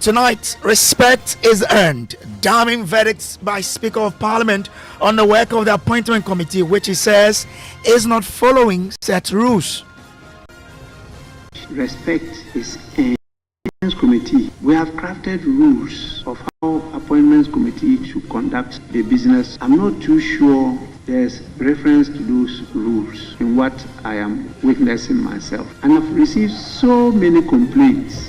Tonight, respect is earned. Damning verdicts by Speaker of Parliament on the work of the appointment committee, which he says is not following set rules. Respect is earned. Committee, we have crafted rules of how appointments committee should conduct the business. I'm not too sure there's reference to those rules in what I am witnessing myself, and I've received so many complaints.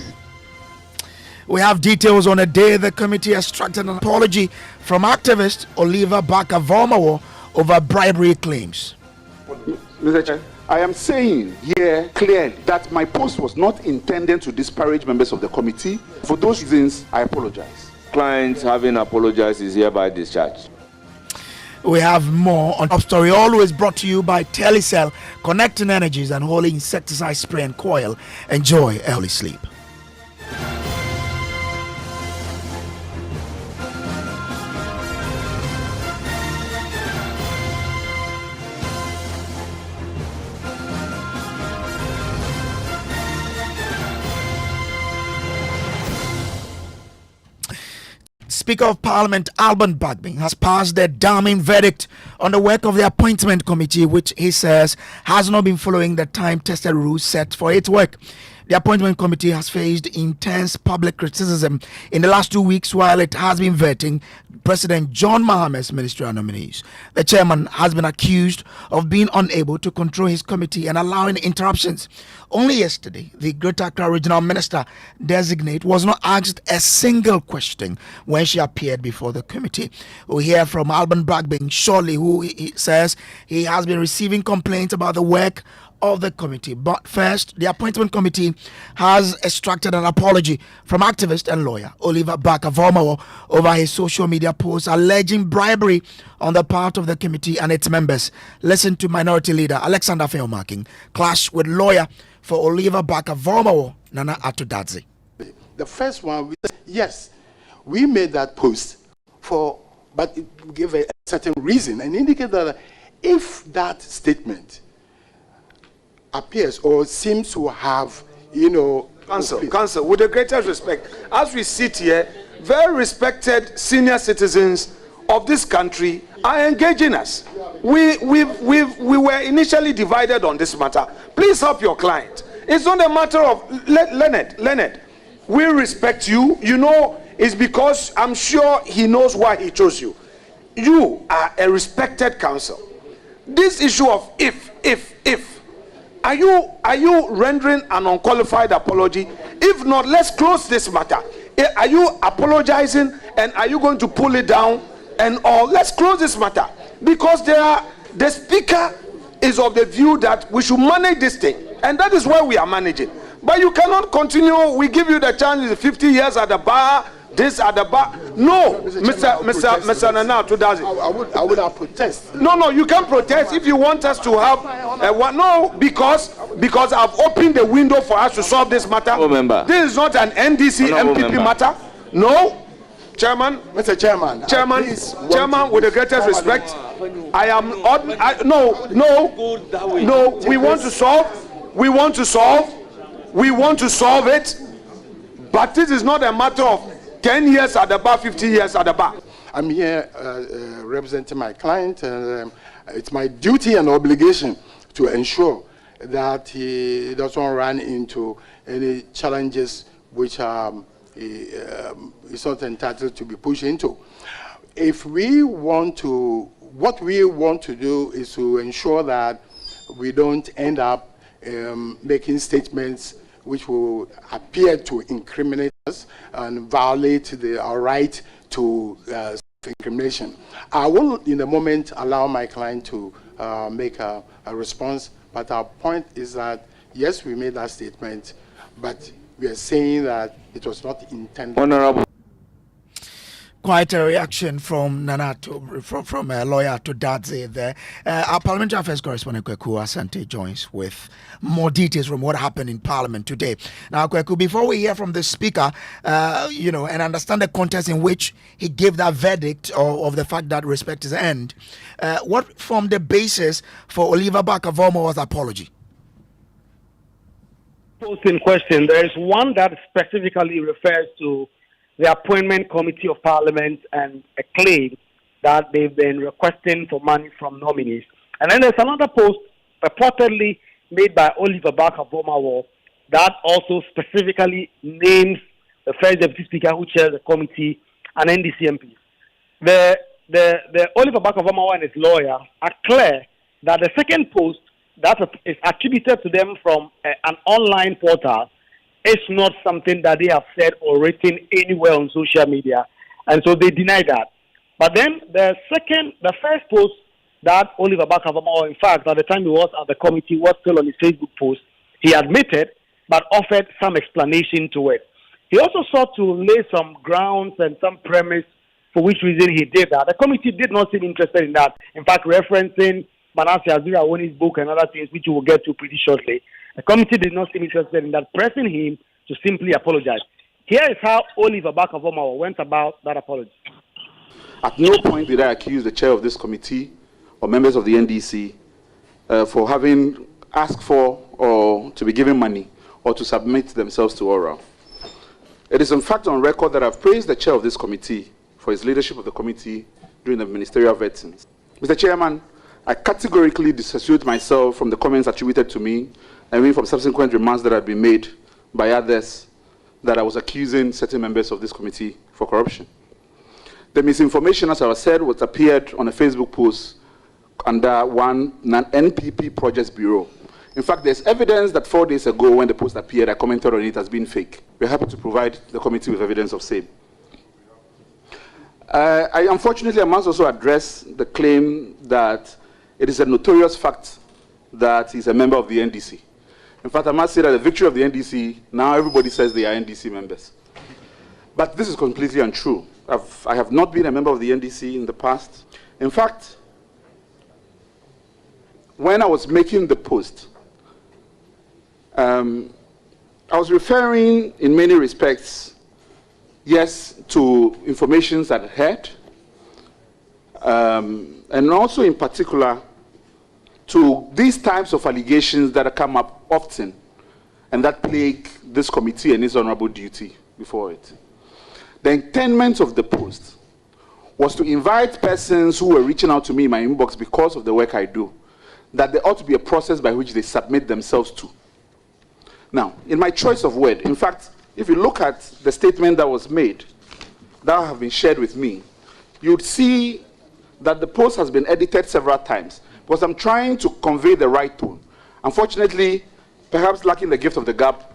We have details on the day the committee extracted an apology from activist Oliver Barker-Vormawor over bribery claims. Mr. Chair, I am saying here clearly that my post was not intended to disparage members of the committee. For those reasons, I apologize. Client having apologized is hereby discharged. We have more on Top Story, always brought to you by Telecel, connecting energies and holy insecticide spray and coil. Enjoy early sleep. Speaker of Parliament Alban Bagbin has passed a damning verdict on the work of the appointment committee, which he says has not been following the time-tested rules set for its work. The appointment committee has faced intense public criticism in the last 2 weeks while it has been vetting President John Mahamed's ministerial nominees. The chairman has been accused of being unable to control his committee and allowing interruptions. Only yesterday, the Greater Accra Regional Minister designate was not asked a single question when she appeared before the committee. We'll hear from Alban Bagbin shortly, who he says he has been receiving complaints about the work of the committee. But first, the appointment committee has extracted an apology from activist and lawyer Oliver Barker-Vormawor over his social media posts alleging bribery on the part of the committee and its members. Listen to Minority Leader Alexander Feomarking clash with lawyer for Oliver Barker-Vormawor, Nana Atudadze. The first one, yes, we made that post but it gave a certain reason and indicate that if that statement appears or seems to have, Council, with the greatest respect, as we sit here, very respected senior citizens of this country are engaging us. We were initially divided on this matter. Please help your client. It's not a matter of Leonard. We respect you. You know, it's because I'm sure he knows why he chose you. You are a respected council. This issue of if. Are you rendering an unqualified apology? If not, let's close this matter. Are you apologizing and are you going to pull it down or let's close this matter? Because the speaker is of the view that we should manage this thing, and that is why we are managing. But you cannot continue. We give you the chance, 50 years at the bar, this at the bar. No, Mr. Nana Tudazi. I would have protest. No, you can't protest if you want us to have no, because I've opened the window for us to solve this matter. This is not an NDC MPP matter. No, Chairman. Mr. Chairman. Chairman, with the greatest respect, I am no. We want to solve it, but this is not a matter of 10 years at the bar, 50 years at the bar. I'm here representing my client, and it's my duty and obligation to ensure that he doesn't run into any challenges which is not entitled to be pushed into. What we want to do is to ensure that we don't end up making statements which will appear to incriminate us and violate our right to self-incrimination. I will, in a moment, allow my client to make a response, but our point is that, yes, we made that statement, but we are saying that it was not intended. Honorable. Quite a reaction from Nana from a lawyer to Dadze there. Our Parliamentary Affairs correspondent Kweku Asante joins with more details from what happened in Parliament today. Now, Kweku, before we hear from the Speaker, and understand the context in which he gave that verdict of the fact that respect is earned, what formed the basis for Oliver Barker-Vormawor's apology? Post in question, there is one that specifically refers to the Appointment Committee of Parliament and a claim that they've been requesting for money from nominees. And then there's another post purportedly made by Oliver Barker-Vormawor that also specifically names the first deputy speaker who chairs the committee and NDC MPs. The Oliver Barker-Vormawor and his lawyer are clear that the second post that is attributed to them from an online portal is not something that they have said or written anywhere on social media, and so they deny that. But then the first post that Oliver Barker-Vormawor, in fact, at the time he was at the committee, was still on his Facebook post. He admitted, but offered some explanation to it. He also sought to lay some grounds and some premise for which reason he did that. The committee did not seem interested in that. In fact, referencing Manasseh Azuriawoni's book and other things, which we will get to pretty shortly, the committee did not seem interested in that, pressing him to simply apologize. Here is how Oliver Barker-Vormawor went about that apology. At no point did I accuse the chair of this committee or members of the NDC for having asked for or to be given money or to submit themselves to oral. It is in fact on record that I've praised the chair of this committee for his leadership of the committee during the ministerial vettings. Mr. Chairman, I categorically disassociate myself from the comments attributed to me, and even from subsequent remarks that have been made by others that I was accusing certain members of this committee for corruption. The misinformation, as I was said, was appeared on a Facebook post under one NPP Projects Bureau. In fact, there's evidence that 4 days ago when the post appeared, I commented on it as being fake. We're happy to provide the committee with evidence of same. Unfortunately, I must also address the claim that it is a notorious fact that he's a member of the NDC. In fact, I must say that the victory of the NDC, now everybody says they are NDC members. But this is completely untrue. I have not been a member of the NDC in the past. In fact, when I was making the post, I was referring in many respects, yes, to information that I had, and also in particular to these types of allegations that come up often and that plague this committee and its honorable duty before it. The intent of the post was to invite persons who were reaching out to me in my inbox because of the work I do, that there ought to be a process by which they submit themselves to. Now, in my choice of word, in fact, if you look at the statement that was made, that have been shared with me, you would see that the post has been edited several times because I'm trying to convey the right tone. Unfortunately, perhaps lacking the gift of the gab,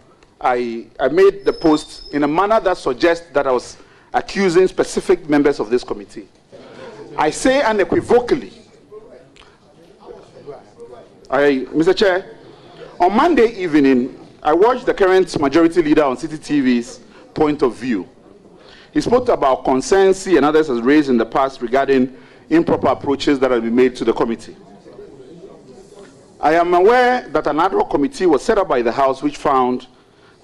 I made the post in a manner that suggests that I was accusing specific members of this committee. I say unequivocally, Mr. Chair, on Monday evening, I watched the current majority leader on City TV's point of view. He spoke about concerns he and others has raised in the past regarding improper approaches that have been made to the committee. I am aware that an ad hoc committee was set up by the House which found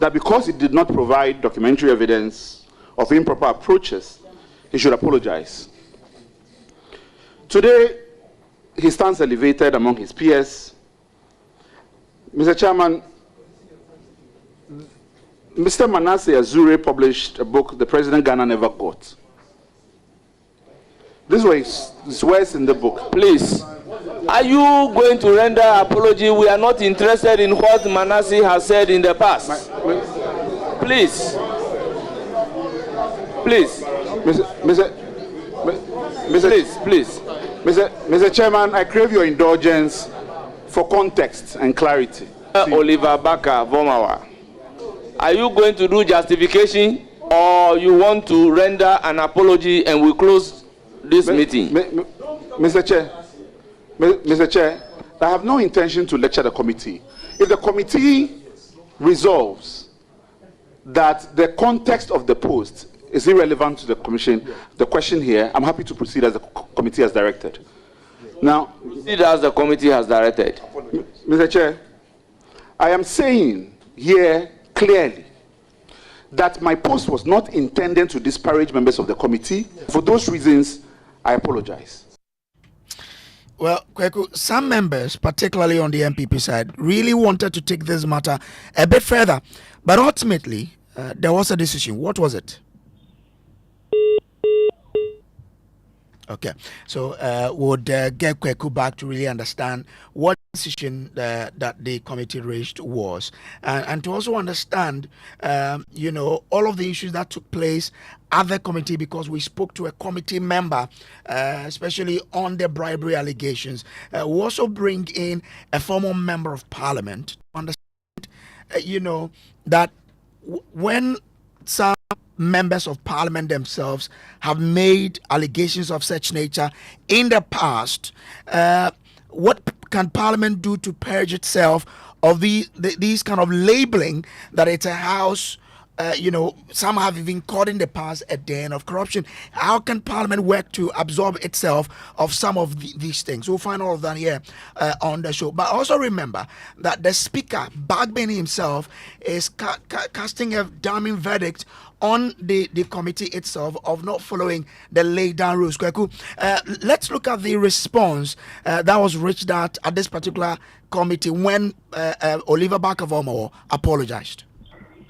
that because it did not provide documentary evidence of improper approaches, he should apologize. Today, he stands elevated among his peers. Mr. Chairman, Mr. Manasseh Azure published a book, The President Ghana Never Got. This was his words in the book. Please, are you going to render apology? We are not interested in what Manasseh has said in the past. Please. Please. Mr. Chairman, I crave your indulgence for context and clarity. Oliver Barker-Vormawor, are you going to do justification or you want to render an apology and we close this meeting? Mr. Chair, I have no intention to lecture the committee. If the committee resolves that the context of the post is irrelevant to the commission, the question here, I'm happy to proceed as the committee has directed. Now, proceed as the committee has directed. Mr. Chair, I am saying here clearly that my post was not intended to disparage members of the committee. For those reasons, I apologize. Well, Kweku, some members, particularly on the MPP side, really wanted to take this matter a bit further. But ultimately, there was a decision. What was it? Okay, so would get Kweku back to really understand what decision that the committee raised was, and to also understand, all of the issues that took place at the committee, because we spoke to a committee member, especially on the bribery allegations. We also bring in a former member of parliament to understand, that when some members of parliament themselves have made allegations of such nature in the past, what can parliament do to purge itself of these kind of labeling that it's a house, some have even called in the past a den of corruption? How can parliament work to absorb itself of some of these things? We'll find all of that here on the show. But also remember that the speaker, Bagbin himself, is casting a damning verdict on the committee itself of not following the laid down rules. Kweku, let's look at the response that was reached at this particular committee when Oliver Barker-Vormawor apologized.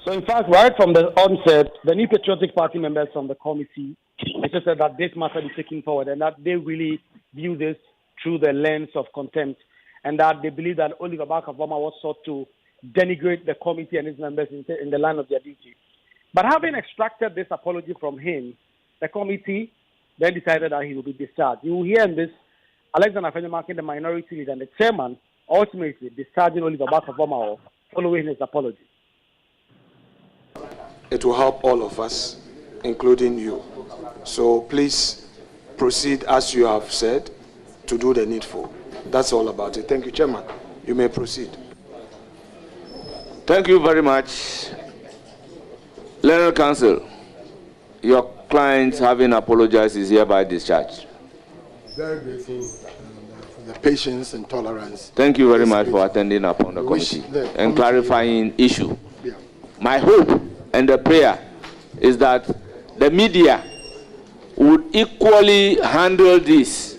So, in fact, right from the onset, the New Patriotic Party members from the committee said that this matter is taken forward and that they really view this through the lens of contempt, and that they believe that Oliver Barker-Vormawor sought to denigrate the committee and its members in the line of their duty. But having extracted this apology from him, the committee then decided that he will be discharged. You will hear in this Alexander Afenyomarkin, the minority leader and the chairman, ultimately discharging Oliver Barker-Vormawor following his apology. It will help all of us, including you. So please proceed as you have said to do the needful. That's all about it. Thank you, Chairman. You may proceed. Thank you very much. Learned Counsel, your client, having apologized, is hereby discharged. Very grateful for the patience and tolerance. Thank you very much for attending upon the committee and clarifying issue. Yeah. My hope and the prayer is that the media would equally handle this,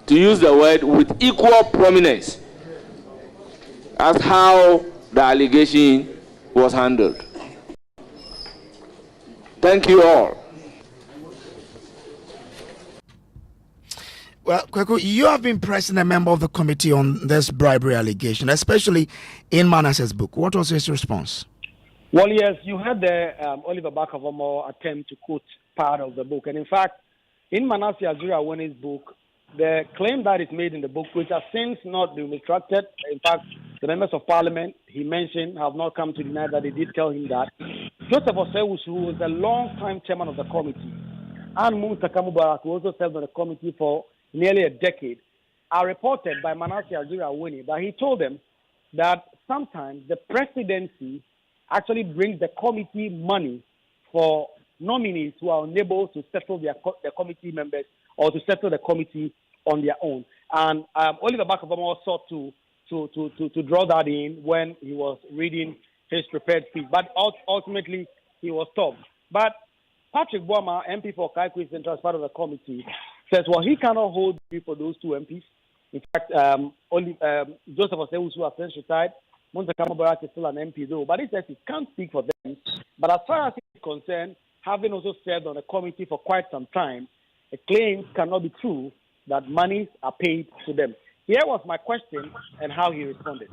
to use the word, with equal prominence as how the allegation was handled. Thank you all. Well, Kweku, you have been pressing a member of the committee on this bribery allegation, especially in Manasseh's book. What was his response? Well, yes, you had the Oliver Barker-Vormawor attempt to quote part of the book. And in fact, in Manasseh Azuri-Awoni's book, the claim that is made in the book, which has since not been retracted, in fact, the members of parliament he mentioned have not come to deny that they did tell him that. Joseph Osewus, who was a long-time chairman of the committee, and Muntaka Mubarak, who also served on the committee for nearly a decade, are reported by Manasseh Azuri-Awoni that he told them that sometimes the presidency actually brings the committee money for nominees who are unable to settle their committee members or to settle the committee on their own. And Oliver Barker-Vormawor sought to draw that in when he was reading his prepared speech. But ultimately, he was stopped. But Patrick Boama, MP for Kaikui Central, as part of the committee, says, well, he cannot hold for those two MPs. In fact, Joseph Osewus, who has since retired, Muntaka Mubarak is still an MP though, but he says he can't speak for them. But as far as he is concerned, having also served on a committee for quite some time, the claims cannot be true that monies are paid to them. Here was my question and how he responded.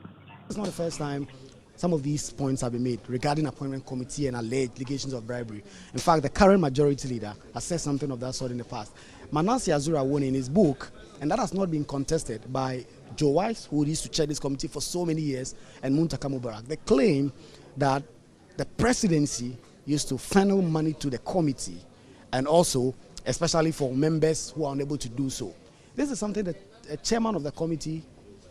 It's not the first time some of these points have been made regarding appointment committee and alleged allegations of bribery. In fact, the current majority leader has said something of that sort in the past. Manasseh Azuri-Awoni in his book, and that has not been contested by Joe Weiss, who used to chair this committee for so many years, and Muntaka Mubarak. They claim that the presidency used to funnel money to the committee, and also, especially for members who are unable to do so. This is something that a chairman of the committee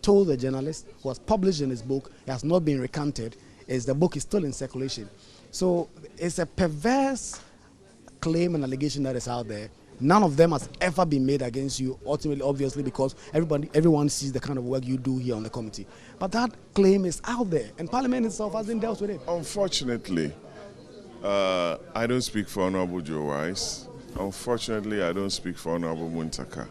told the journalist, who was published in his book. It has not been recanted. The book is still in circulation. So it's a perverse claim and allegation that is out there. None of them has ever been made against you, ultimately, obviously, because everyone sees the kind of work you do here on the committee. But that claim is out there, and Parliament itself hasn't dealt with it. Unfortunately, I don't speak for Honorable Joe Weiss. Unfortunately, I don't speak for Honorable Muntaka.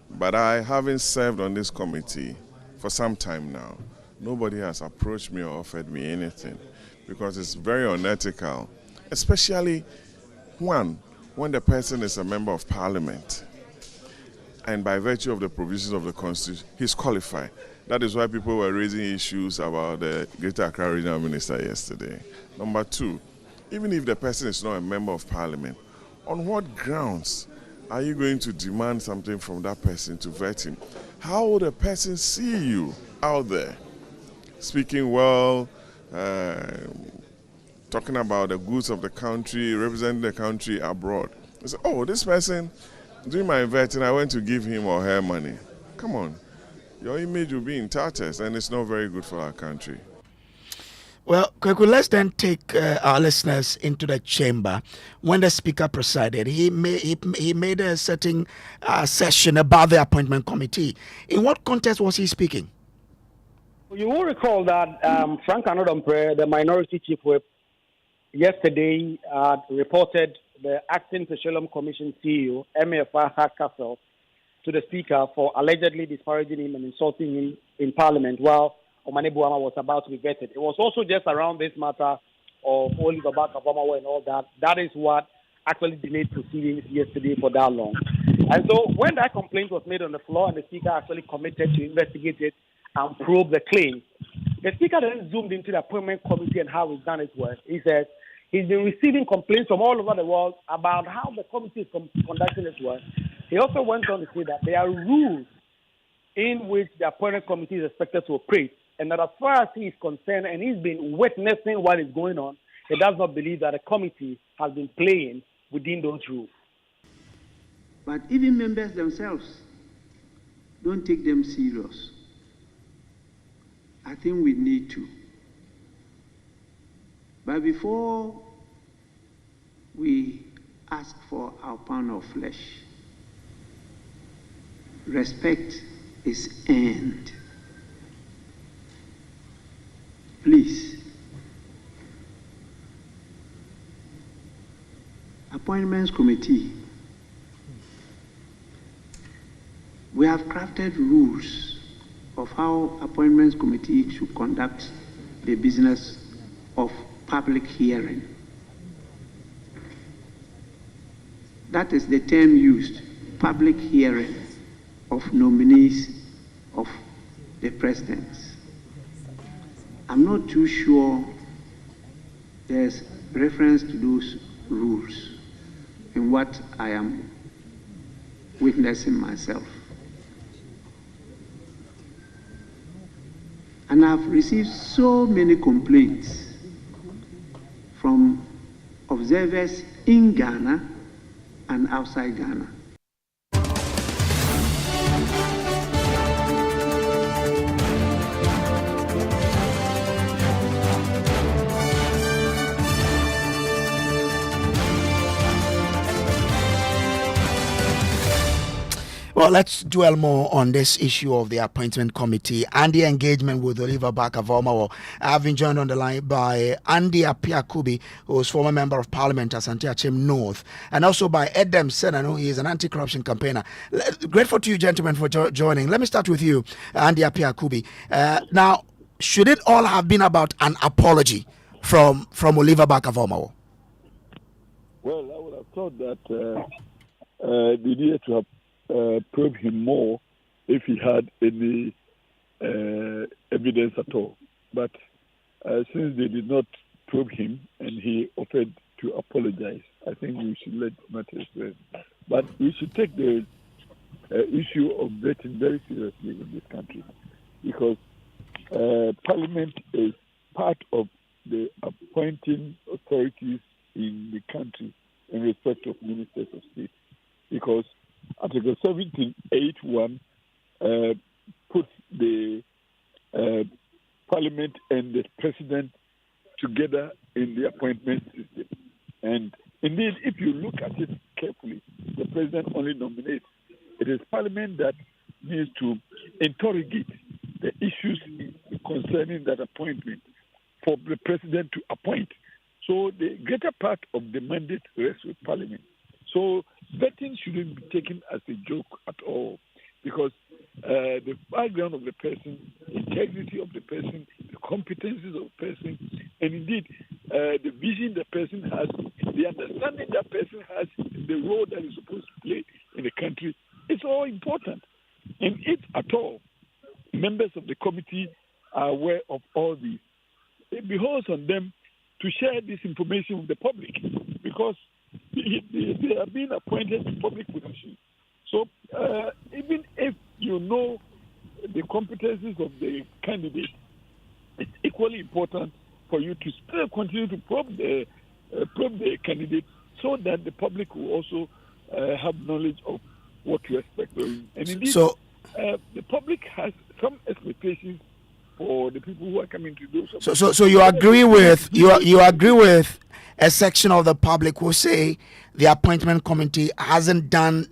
But having served on this committee for some time now, nobody has approached me or offered me anything, because it's very unethical, especially one when the person is a member of parliament, and by virtue of the provisions of the Constitution, he's qualified. That is why people were raising issues about the Greater Accra Regional Minister yesterday. Number two, even if the person is not a member of parliament, on what grounds are you going to demand something from that person to vet him? How will the person see you out there, speaking well, talking about the goods of the country, representing the country abroad? They say, oh, this person, during my vetting, I went to give him or her money. Come on. Your image will be in tatters, and it's not very good for our country. Well, Kweku, let's then take our listeners into the chamber. When the speaker presided, he made a certain session about the appointment committee. In what context was he speaking? You will recall that Frank Anodompre, the minority chief whip, yesterday reported the acting Petroleum Commission CEO, MFA Hardcastle, to the speaker for allegedly disparaging him and insulting him in parliament while Omane Buama was about to be vetted. It was also just around this matter of Oliver Bakavamawa and all that. That is what actually delayed proceedings yesterday for that long. And so when that complaint was made on the floor and the speaker actually committed to investigate it and probe the claim, the speaker then zoomed into the appointment committee and how it's done its work. He said he's been receiving complaints from all over the world about how the committee is conducting its work. He also went on to say that there are rules in which the appointment committee is expected to operate, and that as far as he is concerned and he's been witnessing what is going on, he does not believe that the committee has been playing within those rules. But even members themselves don't take them serious. I think we need to. But before we ask for our pound of flesh, respect is earned. Please, Appointments Committee, we have crafted rules of how Appointments Committee should conduct the business of public hearing. That is the term used, public hearing of nominees of the president. I'm not too sure there's reference to those rules in what I am witnessing myself. And I've received so many complaints from observers in Ghana and outside Ghana. Well, let's dwell more on this issue of the appointment committee and the engagement with Oliver Bakavamawa. I've been joined on the line by Andy Apiakubi, who is former member of parliament at Asante Achem North, and also by Edem Senano. He is an anti-corruption campaigner. Grateful to you, gentlemen, for joining. Let me start with you, Andy Apiakubi. Now, should it all have been about an apology from Oliver Bakavamawa? Well, I would have thought that they needed to have probe him more if he had any evidence at all. But since they did not probe him and he offered to apologize, I think we should let matters rest. But we should take the issue of vetting very seriously in this country, because Parliament is part of the appointing authorities in the country in respect of ministers of state, because Article 17.8.1 puts the Parliament and the President together in the appointment system. And indeed, if you look at it carefully, the President only nominates. It is Parliament that needs to interrogate the issues concerning that appointment for the President to appoint. So the greater part of the mandate rests with Parliament. So vetting shouldn't be taken as a joke at all, because the background of the person, the integrity of the person, the competencies of the person, and indeed the vision the person has, the understanding that person has, the role that is supposed to play in the country. It's all important. And if at all members of the committee are aware of all these, it behoves on them to share this information with the public, because they are being appointed to public positions. So even if you know the competencies of the candidate, it's equally important for you to still continue to probe the candidate, so that the public will also have knowledge of what to expect. And indeed, the public has some expectations for the people who are coming to do something. So you agree with you agree with a section of the public who say the appointment committee hasn't done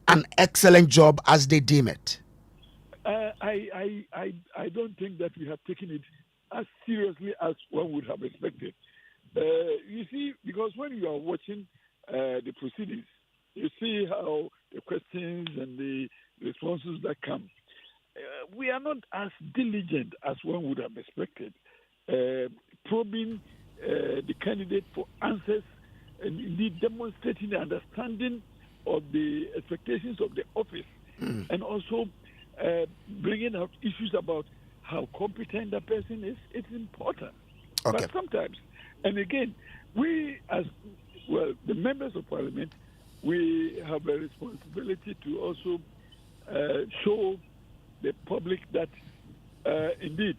an excellent job as they deem it? I don't think that we have taken it as seriously as one would have expected. You see, because when you are watching the proceedings, you see how the questions and the responses that come. We are not as diligent as one would have expected, probing the candidate for answers and indeed demonstrating the understanding of the expectations of the office, and also bringing out issues about how competent that person is. It's important. Okay. But sometimes, and again, we as well, the members of parliament, we have a responsibility to also show the public that indeed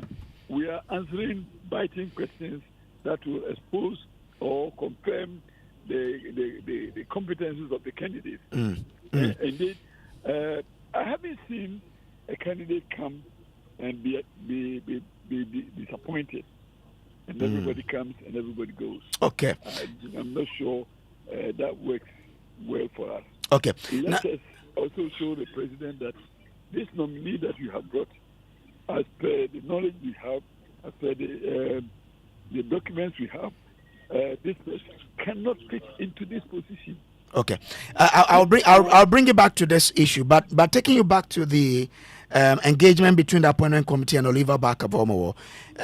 we are answering biting questions that will expose or confirm the competencies of the candidates. Indeed, I haven't seen a candidate come and be disappointed, and everybody comes and everybody goes. Okay. I'm not sure that works well for us. Okay. Let us also show the president that this nominee that you have brought, as per the knowledge we have, as per the documents we have, this person cannot fit into this position. Okay, I'll bring you back to this issue, but taking you back to the engagement between the appointment committee and Oliver Barker-Vormawor.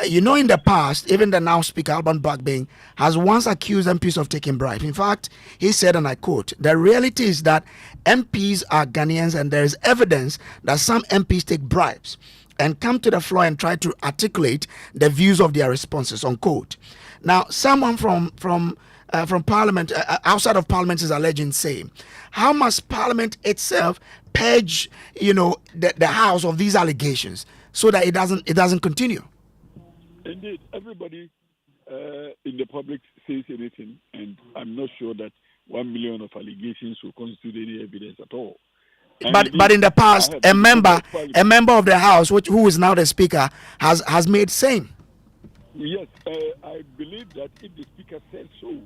In the past, even the now Speaker Alban Bagbing has once accused MPs of taking bribes. In fact, he said, and I quote, "The reality is that MPs are Ghanaians, and there is evidence that some MPs take bribes and come to the floor and try to articulate the views of their responses," unquote. Now, someone from Parliament, outside of Parliament, is alleging same. How must Parliament itself purge, the House of these allegations so that it doesn't continue? Indeed, everybody in the public says anything, and I'm not sure that 1 million of allegations will constitute any evidence at all. But in the past, a member of the House, who is now the Speaker, has made same. Yes, I believe that if the Speaker said so,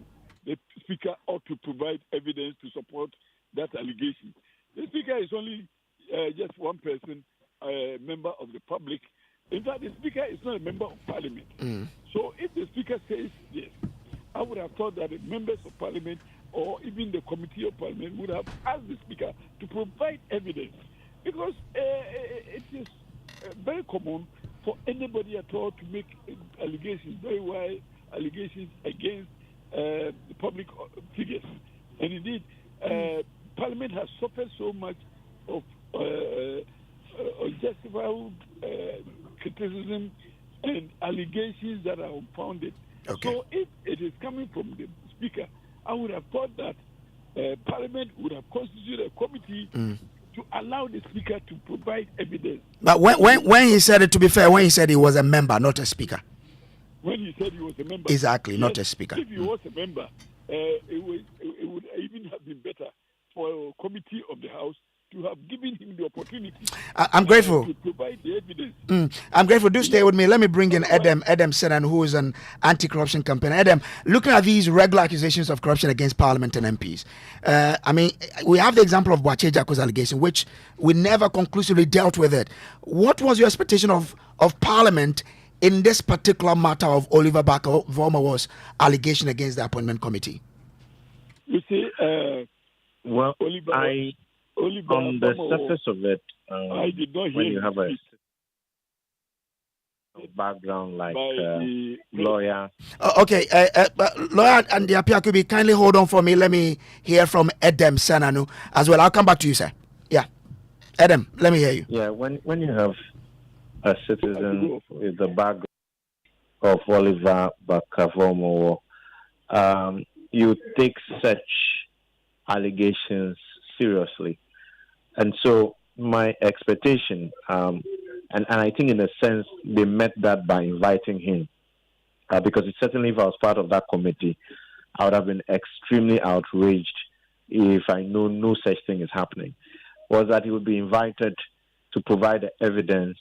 the Speaker ought to provide evidence to support that allegation. The Speaker is only just one person, a member of the public. In fact, the Speaker is not a member of Parliament. So if the Speaker says yes, I would have thought that the members of Parliament or even the Committee of Parliament would have asked the Speaker to provide evidence, because it is very common for anybody at all to make allegations, very wide allegations against the public figures. And indeed, Parliament has suffered so much of unjustified criticism and allegations that are unfounded. Okay. So if it is coming from the Speaker, I would have thought that Parliament would have constituted a committee to allow the Speaker to provide evidence. But when he said it, to be fair, when he said he was a member, not a Speaker. When he said he was a member. Exactly, yes, not a Speaker. If he was a member, it would even have been better for a committee of the House to have given him the opportunity. I'm grateful. To provide the evidence. I'm grateful. Do stay with me. Let me bring in Adam Senan, who is an anti-corruption campaigner. Adam, looking at these regular accusations of corruption against Parliament and MPs, we have the example of Boakye Jako's allegation, which we never conclusively dealt with it. What was your expectation of Parliament in this particular matter of Oliver Barker-Vormawor's allegation against the appointment committee? You see, Oliver on the Barker-Vormawor, surface of it, I did not hear when you have a background like lawyer. Okay, lawyer and the appeal could be kindly hold on for me. Let me hear from Edem Senanu as well. I'll come back to you, sir. Yeah, Edem, let me hear you. Yeah, when you have a citizen with the background of Oliver Bakavomo, you take such allegations seriously, and so my expectation, and I think in a sense they met that by inviting him, because certainly if I was part of that committee, I would have been extremely outraged if I know no such thing is happening, was that he would be invited to provide the evidence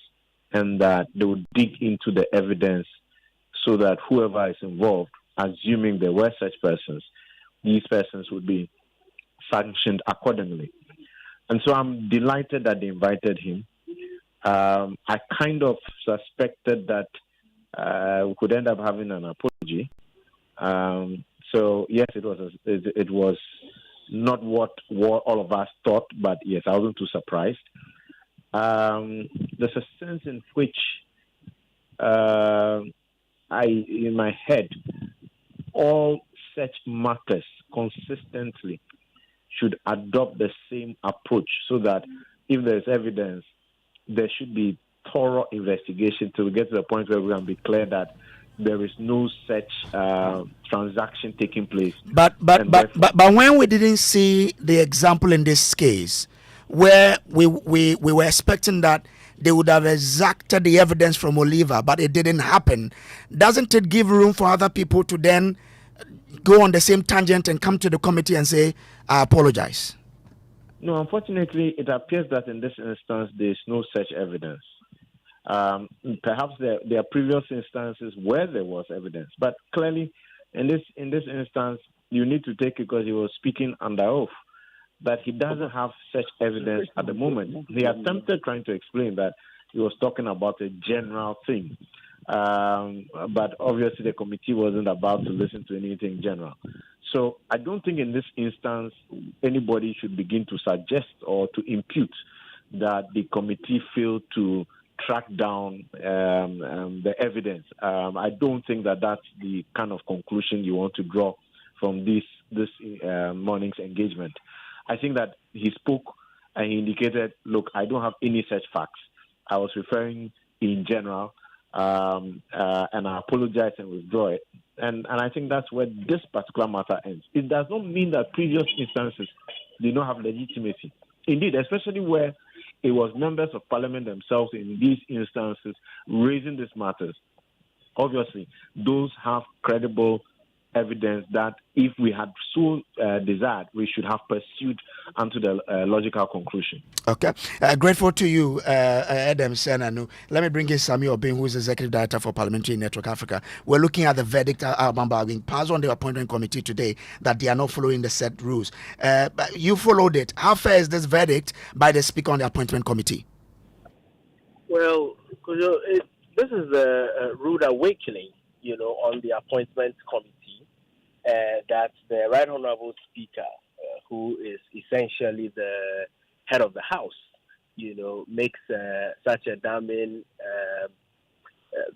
and that they would dig into the evidence so that whoever is involved, assuming there were such persons, these persons would be sanctioned accordingly. And so I'm delighted that they invited him. I kind of suspected that we could end up having an apology. So yes, it was not what all of us thought, but yes, I wasn't too surprised. There's a sense in which in my head, all such matters consistently should adopt the same approach, so that if there's evidence, there should be thorough investigation till we get to the point where we can be clear that there is no such transaction taking place. But when we didn't see the example in this case, where we were expecting that they would have exacted the evidence from Oliver, but it didn't happen, doesn't it give room for other people to then go on the same tangent and come to the committee and say, I apologize? No, unfortunately, it appears that in this instance, there is no such evidence. Perhaps there are previous instances where there was evidence, but clearly, in this instance, you need to take it because he was speaking under oath, that he doesn't have such evidence at the moment. He attempted trying to explain that he was talking about a general thing, but obviously the committee wasn't about to listen to anything general. So I don't think in this instance anybody should begin to suggest or to impute that the committee failed to track down the evidence. I don't think that that's the kind of conclusion you want to draw from this morning's engagement. I think that he spoke and he indicated, look, I don't have any such facts. I was referring in general, and I apologize and withdraw it. And I think that's where this particular matter ends. It does not mean that previous instances did not have legitimacy. Indeed, especially where it was members of parliament themselves in these instances raising these matters. Obviously, those have credible evidence that if we had so desired, we should have pursued unto the logical conclusion. Okay. Grateful to you, Edem Senanu. Let me bring in Samuel Obin, who is Executive Director for Parliamentary Network Africa. We're looking at the verdict being passed on the appointment committee today that they are not following the set rules. You followed it. How fair is this verdict by the Speaker on the appointment committee? Well, Kojo, this is a rude awakening, on the appointment committee. That the Right Honorable Speaker, who is essentially the head of the House, makes such a damning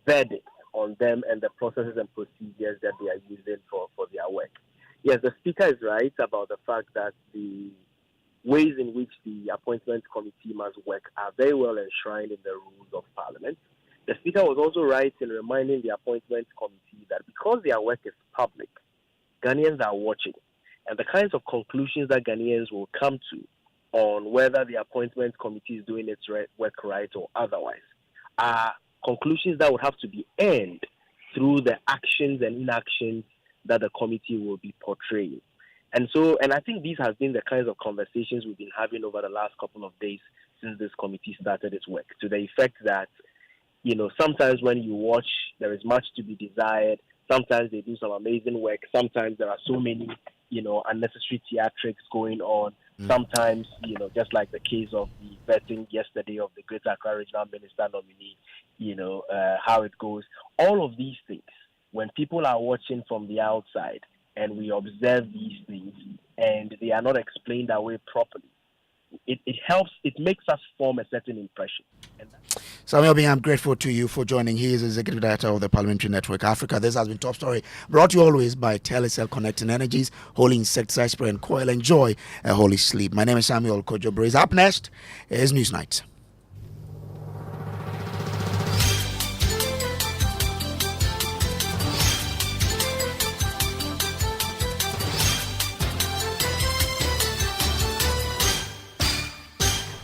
verdict on them and the processes and procedures that they are using for their work. Yes, the Speaker is right about the fact that the ways in which the appointment committee must work are very well enshrined in the rules of Parliament. The Speaker was also right in reminding the appointment committee that because their work is public, Ghanaians are watching, and the kinds of conclusions that Ghanaians will come to on whether the appointment committee is doing its work right or otherwise are conclusions that would have to be earned through the actions and inactions that the committee will be portraying. And I think these have been the kinds of conversations we've been having over the last couple of days since this committee started its work, to the effect that, sometimes when you watch, there is much to be desired. Sometimes they do some amazing work. Sometimes there are so many, unnecessary theatrics going on. Sometimes, just like the case of the vetting yesterday of the Greater Accra Regional Minister nominee, how it goes. All of these things, when people are watching from the outside and we observe these things and they are not explained away properly, it helps, it makes us form a certain impression. Samuel Bing, I'm grateful to you for joining. He is Executive Director of the Parliamentary Network Africa. This has been Top Story, brought to you always by Telecel Connecting Energies, Holy Insecticide Spray and Coil. Enjoy a holy sleep. My name is Samuel Kojo. Up next is Newsnight.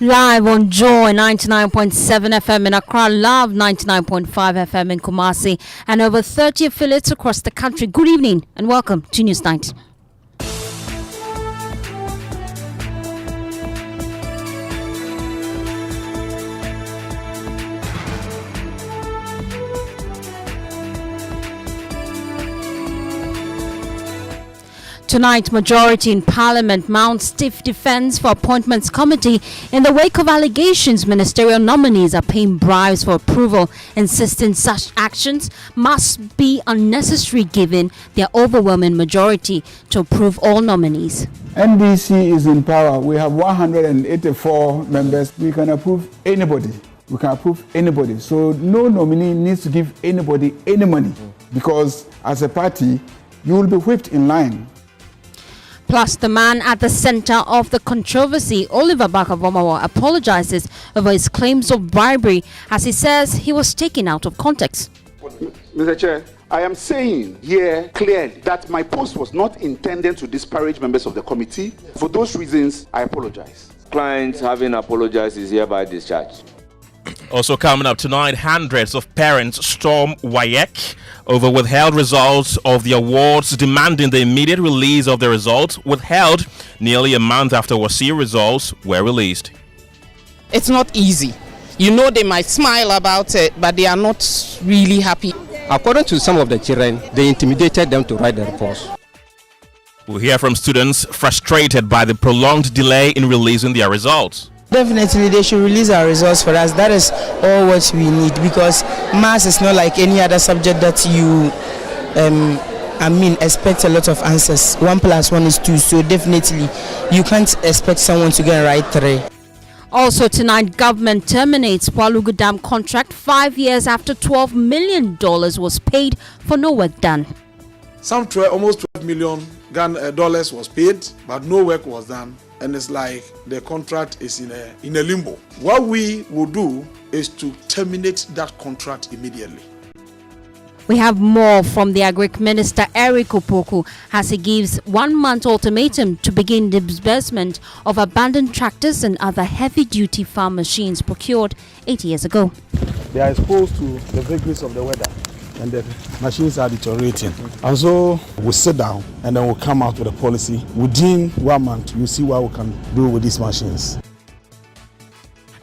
Live on Joy 99.7 FM in Accra, Love 99.5 FM in Kumasi, and over 30 affiliates across the country. Good evening and welcome to Newsnight. Tonight, majority in Parliament mounts stiff defense for Appointments Committee in the wake of allegations ministerial nominees are paying bribes for approval, insisting such actions must be unnecessary given their overwhelming majority to approve all nominees. NDC is in power. We have 184 members. We can approve anybody. So no nominee needs to give anybody any money, because as a party, you will be whipped in line. Plus, the man at the center of the controversy, Oliver Barker-Vormawor, apologizes over his claims of bribery as he says he was taken out of context. Mr. Chair, I am saying here clearly that my post was not intended to disparage members of the committee. For those reasons, I apologize. Client having apologized is hereby discharged. Also coming up tonight, hundreds of parents storm WAEC over withheld results of the awards, demanding the immediate release of the results, withheld nearly a month after WASIR results were released. It's not easy. You know, they might smile about it, but they are not really happy. According to some of the children, they intimidated them to write the reports. We'll hear from students frustrated by the prolonged delay in releasing their results. Definitely, they should release our results for us. That is all what we need, because maths is not like any other subject that you, expect a lot of answers. 1 + 1 is 2, so definitely you can't expect someone to get right 3. Also tonight, government terminates Walugu Dam contract 5 years after $12 million was paid for no work done. Almost $12 million dollars was paid, but no work was done. And it's like the contract is in a limbo. What we will do is to terminate that contract immediately. We have more from the Agric Minister Eric Opoku as he gives 1 month ultimatum to begin disbursement of abandoned tractors and other heavy-duty farm machines procured 8 years ago. They are exposed to the vagaries of the weather, and the machines are deteriorating. And so we'll sit down and then we'll come out with a policy. Within 1 month, you'll see what we can do with these machines.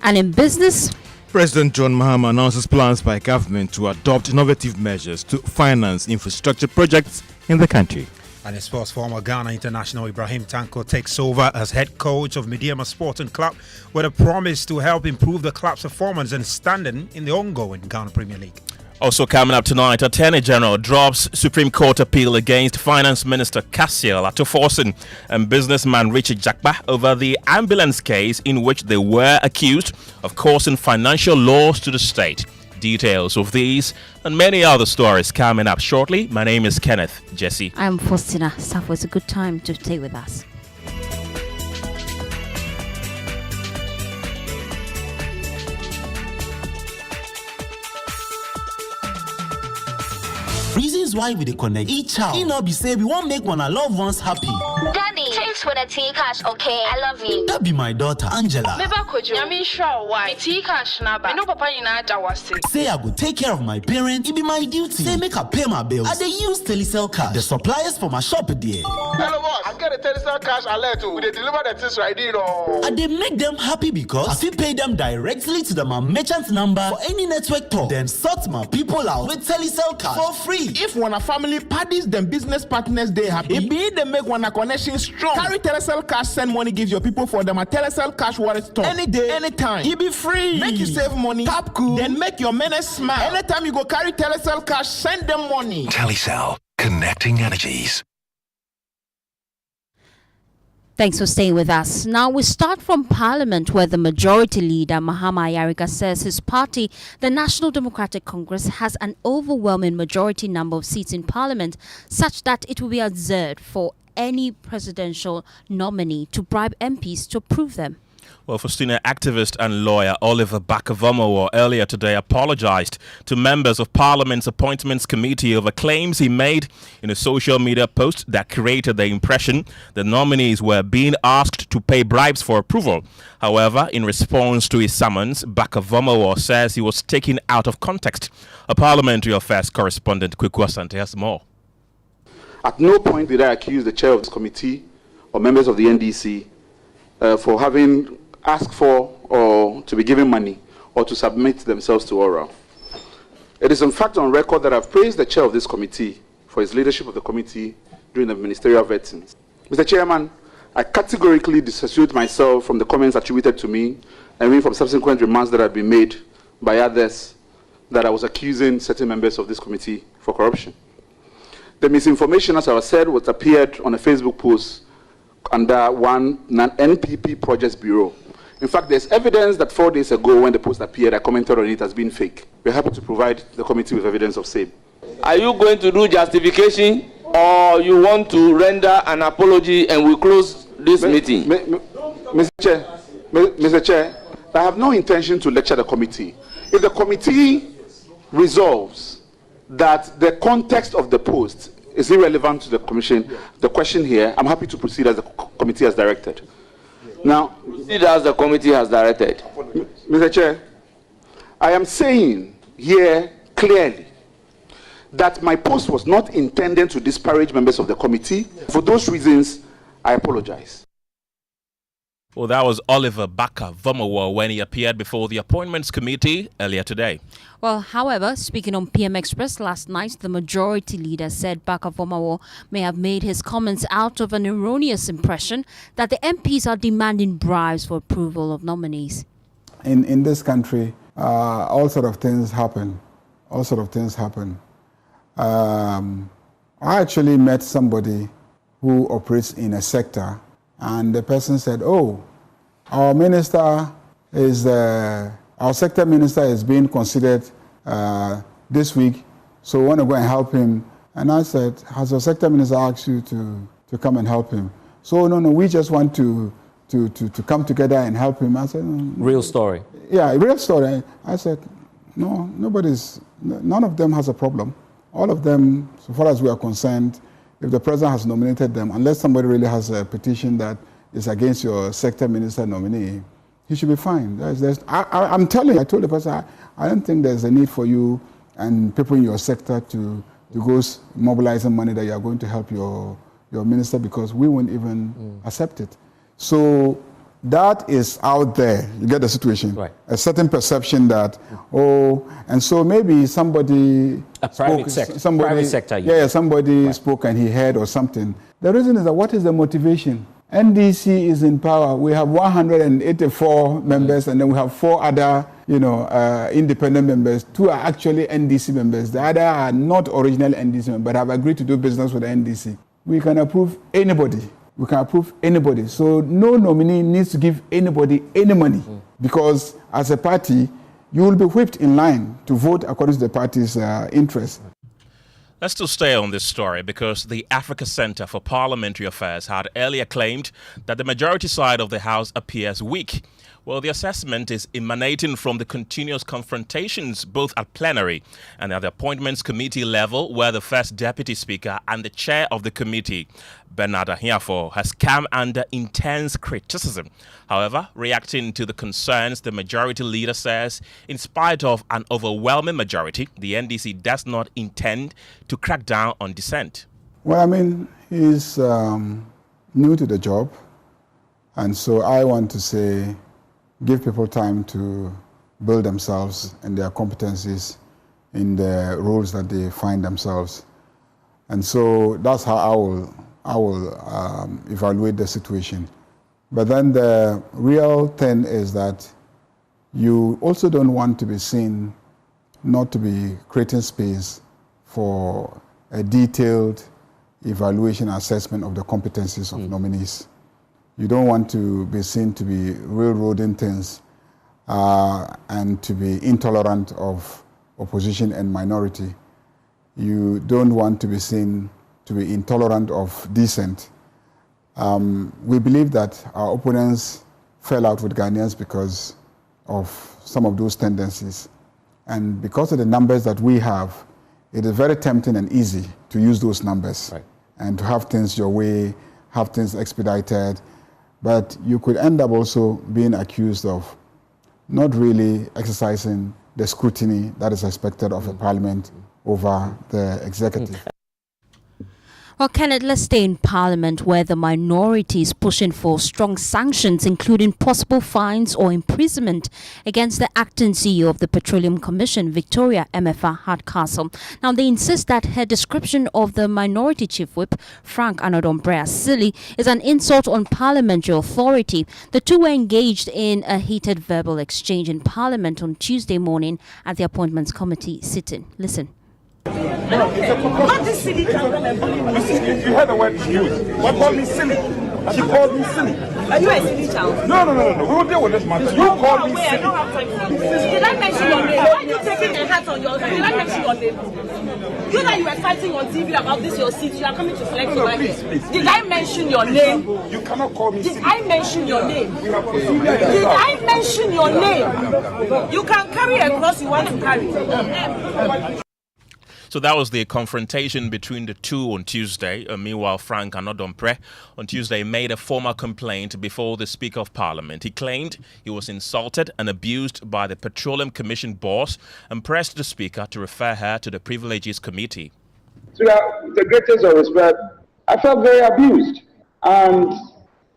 And in business, President John Mahama announces plans by government to adopt innovative measures to finance infrastructure projects in the country. And in sports, former Ghana international Ibrahim Tanko takes over as head coach of Mediama Sporting Club with a promise to help improve the club's performance and standing in the ongoing Ghana Premier League. Also coming up tonight, Attorney General drops Supreme Court appeal against Finance Minister Cassiel Atoforsen and businessman Richard Jakba over the ambulance case in which they were accused of causing financial loss to the state. Details of these and many other stories coming up shortly. My name is Kenneth. Gyasi. I'm Fostina. Sarfo, it's a good time to stay with us. Reasons why we connect each child. It not be say we won't make one our loved ones happy. Daddy, thanks for the tea cash, okay? I love you. That be my daughter, Angela. Meba Kojo, I sure why. Tea cash naba. I know Papa Yina was sick. Say I go take care of my parents. It be my duty. Say make I pay my bills. I dey use Telecel cash. The suppliers for my shop there. Hello boss, I get a Telecel cash alert too. They deliver the things right here. And they make them happy because I fit pay them directly to my merchant number for any network talk. Then sort my people out with Telecel cash for free. If one a family parties, then business partners they happy. It be they make one a connection strong. Carry Telecel cash, send money, give your people for them a Telecel cash wallet store. Any day, anytime. It be free. Make you save money. Tap cool. Then make your menace smile. Anytime you go carry Telecel cash, send them money. Telecel, connecting energies. Thanks for staying with us. Now we start from Parliament, where the Majority Leader, Mahama Ayariga, says his party, the National Democratic Congress, has an overwhelming majority number of seats in Parliament, such that it will be absurd for any presidential nominee to bribe MPs to approve them. Well, Fostina activist and lawyer Oliver Bakavomowo earlier today apologized to members of Parliament's Appointments Committee over claims he made in a social media post that created the impression the nominees were being asked to pay bribes for approval. However, in response to his summons, Bakavomowo says he was taken out of context. A Parliamentary Affairs correspondent, Kweku Asante, has more. At no point did I accuse the chair of this committee or members of the NDC for having asked for or to be given money or to submit themselves to oral. It is in fact on record that I've praised the chair of this committee for his leadership of the committee during the ministerial vetting. Mr. Chairman, I categorically disassociate myself from the comments attributed to me and even from subsequent remarks that have been made by others that I was accusing certain members of this committee for corruption. The misinformation, as I was said, was appeared on a Facebook post under one NPP Projects Bureau. In fact, there's evidence that 4 days ago when the post appeared, I commented on it as being fake. We're happy to provide the committee with evidence of same. Are you going to do justification or you want to render an apology and we close this meeting? Mr. Chair, I have no intention to lecture the committee. If the committee resolves that the context of the post is irrelevant to the commission, the question here, I'm happy to proceed as the committee has directed. Now, proceed as the committee has directed. Mr. Chair, I am saying here clearly that my post was not intended to disparage members of the committee. For those reasons, I apologize. Well, that was Oliver Bakavomowo when he appeared before the Appointments Committee earlier today. Well, however, speaking on PM Express last night, the Majority Leader said Bakavomowo may have made his comments out of an erroneous impression that the MPs are demanding bribes for approval of nominees. In this country, all sort of things happen. All sort of things happen. I actually met somebody who operates in a sector, and the person said, "Oh, our minister is our sector minister is being considered this week, so we want to go and help him." And I said, "Has your sector minister asked you to come and help him?" "So no, we just want to come together and help him." I said, "Real story." Yeah, real story. I said, "No, none of them has a problem. All of them, so far as we are concerned, if the president has nominated them, unless somebody really has a petition that is against your sector minister nominee, he should be fine." I'm telling you, I told the person, I don't think there's a need for you and people in your sector to go mobilizing money that you are going to help your minister, because we won't even accept it. So that is out there. You get the situation. Right. A certain perception that, and so maybe somebody private sector. Yeah, somebody spoke and he heard or something. The reason is that what is the motivation? NDC is in power. We have 184 members, and then we have 4 other, independent members. 2 are actually NDC members. The other are not original NDC members, but have agreed to do business with the NDC. We can approve anybody. So no nominee needs to give anybody any money, because as a party, you will be whipped in line to vote according to the party's interest. Let's still stay on this story, because the Africa Center for Parliamentary Affairs had earlier claimed that the majority side of the House appears weak. Well, the assessment is emanating from the continuous confrontations both at plenary and at the Appointments Committee level, where the First Deputy Speaker and the Chair of the committee, Bernard Ahiafo, has come under intense criticism. However, reacting to the concerns, the Majority Leader says, in spite of an overwhelming majority, the NDC does not intend to crack down on dissent. Well, he's new to the job, and so I want to say, give people time to build themselves and their competencies in the roles that they find themselves. And so that's how I will evaluate the situation. But then the real thing is that you also don't want to be seen not to be creating space for a detailed evaluation assessment of the competencies of nominees. You don't want to be seen to be railroading things and to be intolerant of opposition and minority. You don't want to be seen to be intolerant of dissent. We believe that our opponents fell out with Ghanaians because of some of those tendencies. And because of the numbers that we have, it is very tempting and easy to use those numbers and to have things your way, have things expedited. But you could end up also being accused of not really exercising the scrutiny that is expected of a parliament over the executive. Well, Kenneth, let's stay in Parliament where the minority is pushing for strong sanctions, including possible fines or imprisonment against the acting CEO of the Petroleum Commission, Victoria Emefa Hardcastle. Now, they insist that her description of the minority chief whip, Frank Anodombre, as silly is an insult on parliamentary authority. The two were engaged in a heated verbal exchange in Parliament on Tuesday morning at the Appointments Committee sitting. Listen. Not this silly can come and bully me. You heard the word used. What called me silly? She called me silly. Are you a silly child? No. We will deal with this matter. You called me silly. I don't have time for this. Did I mention your name? Why are you taking a hat on your head? Did I mention your name? You know you were fighting on TV about this, your seat. You are coming to flex over here. Please. Did I mention your name? You cannot call me silly. Did I mention your name? Did I mention your name? You can carry a cross you want to carry. So that was the confrontation between the two on Tuesday. Meanwhile, Frank Anodombre on Tuesday made a formal complaint before the Speaker of Parliament. He claimed he was insulted and abused by the Petroleum Commission boss and pressed the Speaker to refer her to the Privileges Committee. So with the greatest of respect, I felt very abused. And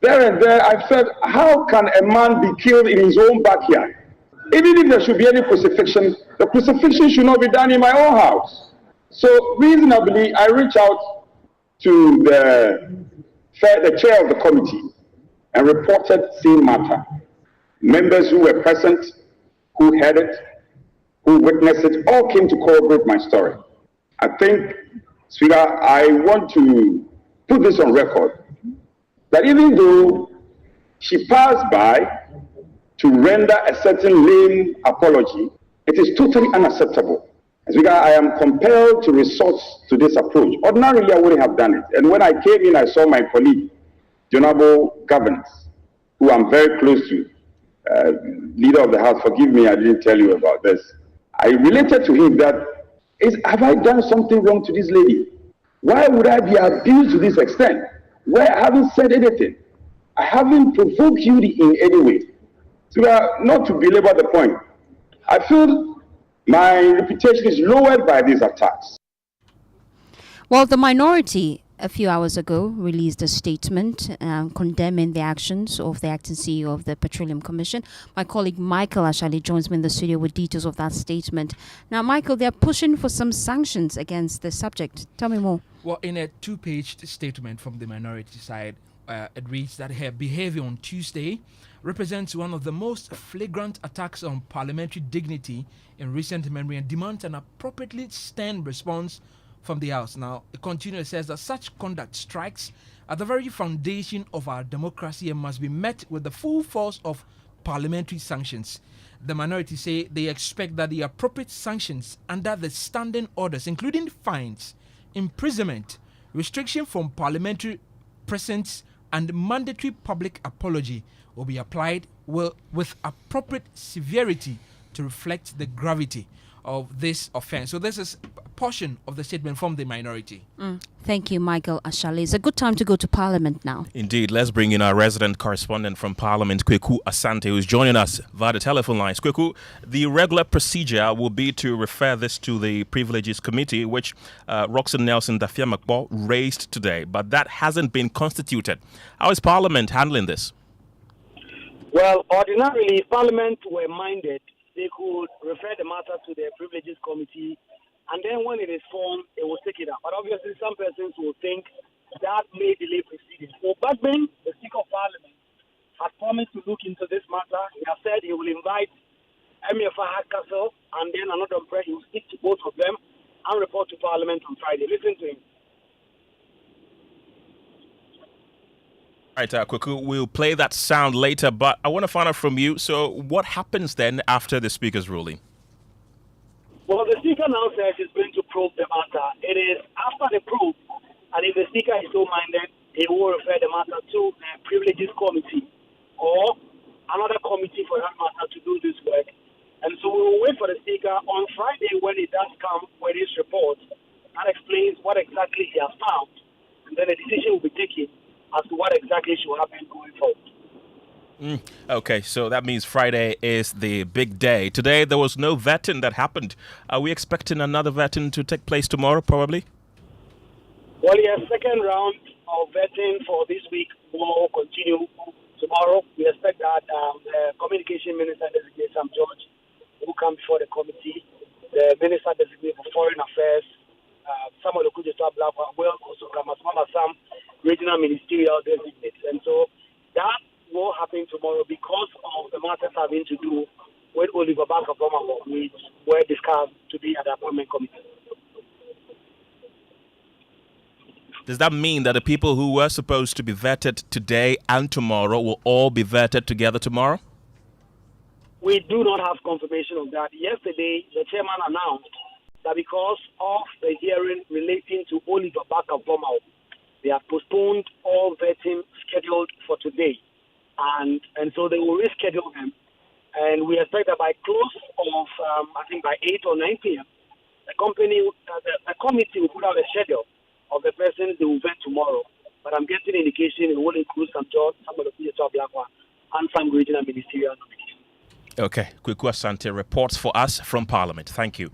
there I felt, how can a man be killed in his own backyard? Even if there should be any crucifixion, the crucifixion should not be done in my own house. So reasonably, I reached out to the chair of the committee and reported same matter. Members who were present, who heard it, who witnessed it, all came to corroborate my story. I think, sweetheart, I want to put this on record, that even though she passed by to render a certain lame apology, it is totally unacceptable. As I am compelled to resort to this approach. Ordinarily, I wouldn't have done it. And when I came in, I saw my colleague, Honorable Governance, who I'm very close to, leader of the House. Forgive me, I didn't tell you about this. I related to him that, have I done something wrong to this lady? Why would I be abused to this extent? Where I haven't said anything. I haven't provoked you in any way. So not to belabor the point, I feel my reputation is lowered by these attacks. Well, the minority a few hours ago released a statement condemning the actions of the acting CEO of the Petroleum Commission. My colleague Michael Ashali joins me in the studio with details of that statement. Now, Michael, they're pushing for some sanctions against the subject. Tell me more. Well, in a two-page statement from the minority side, it reads that her behavior on Tuesday represents one of the most flagrant attacks on parliamentary dignity in recent memory and demands an appropriately stern response from the House. Now, it continues, says that such conduct strikes at the very foundation of our democracy and must be met with the full force of parliamentary sanctions. The minority say they expect that the appropriate sanctions under the standing orders, including fines, imprisonment, restriction from parliamentary presence, and mandatory public apology will be applied with appropriate severity to reflect the gravity of this offense. So this is a portion of the statement from the minority. Thank you, Michael Ashali. It's a good time to go to Parliament now. Indeed. Let's bring in our resident correspondent from Parliament, Kweku Asante, who's joining us via the telephone lines. Kweku, the regular procedure will be to refer this to the Privileges Committee, which Roxanne Nelson Dafiamakbo raised today, but that hasn't been constituted. How is Parliament handling this? Well, ordinarily, if Parliament were minded, they could refer the matter to the Privileges Committee, and then when it is formed, it will take it up. But obviously, some persons will think that may delay proceedings. So Bagman, the Speaker of Parliament, has promised to look into this matter. He has said he will invite Emir Fahad Castle and then another umbrella. He will speak to both of them and report to Parliament on Friday. Listen to him. Right, Kweku, we'll play that sound later, but I want to find out from you. So what happens then after the Speaker's ruling? Well, the Speaker now says he's going to probe the matter. It is after the probe, and if the Speaker is so minded, he will refer the matter to the Privileges Committee or another committee for that matter to do this work. And so we will wait for the Speaker on Friday when he does come with his report that explains what exactly he has found. And then a decision will be taken as to what exactly should happen going forward. Okay, so that means Friday is the big day. Today there was no vetting that happened. Are we expecting another vetting to take place tomorrow, probably? Well, yes, second round of vetting for this week will continue tomorrow. We expect that the Communication Minister designate Sam George will come before the committee. The Minister designate for Foreign Affairs, Samuel Kojo will also come, as well as some regional ministerial designates. And so that will happen tomorrow because of the matters having to do with Oliver Barker-Vormawor, which were discussed to be at the appointment committee. Does that mean that the people who were supposed to be vetted today and tomorrow will all be vetted together tomorrow? We do not have confirmation of that. Yesterday, the chairman announced that because of the hearing relating to Oliver Barker-Vormawor, they have postponed all vetting scheduled for today. And so they will reschedule them. And we expect that by close of, I think by 8 or 9 p.m., the committee will put out a schedule of the persons they will vet tomorrow. But I'm getting an indication it will include some of the PSR Blackwa and some regional ministerial nominees. Okay, Kweku Asante reports for us from Parliament. Thank you.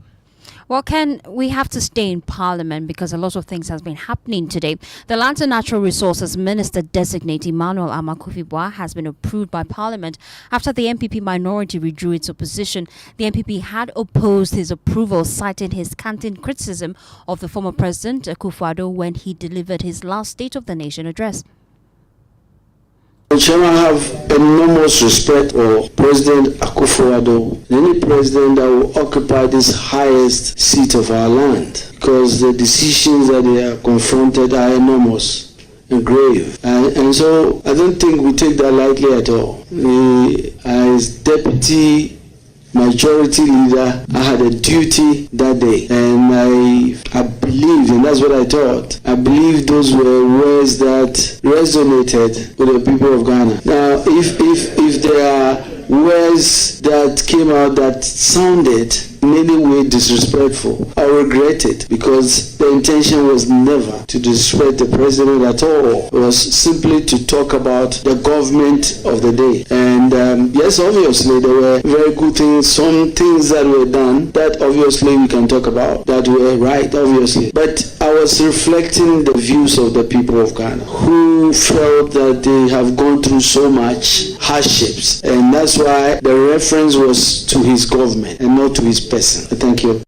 Well, Ken, we have to stay in Parliament because a lot of things has been happening today. The Lands and Natural Resources Minister designate Emmanuel Amakofi-Boa has been approved by Parliament after the MPP minority withdrew its opposition. The MPP had opposed his approval, citing his scathing criticism of the former President Akufo-Addo when he delivered his last State of the Nation address. The chairman have enormous respect for President Akufo-Addo, any president that will occupy this highest seat of our land, because the decisions that they are confronted are enormous and grave. And so I don't think we take that lightly at all. As deputy majority leader, I had a duty that day, and I believed, and that's what I thought. I believe those were words that resonated with the people of Ghana. Now, if there are words that came out that sounded in any way disrespectful, I regret it, because the intention was never to disrespect the president at all. It was simply to talk about the government of the day. And yes, obviously there were very good things, some things that were done that obviously we can talk about, that were right, obviously. But I was reflecting the views of the people of Ghana, who felt that they have gone through so much hardships, and that's why the reference was to his government and not to his person. Thank you.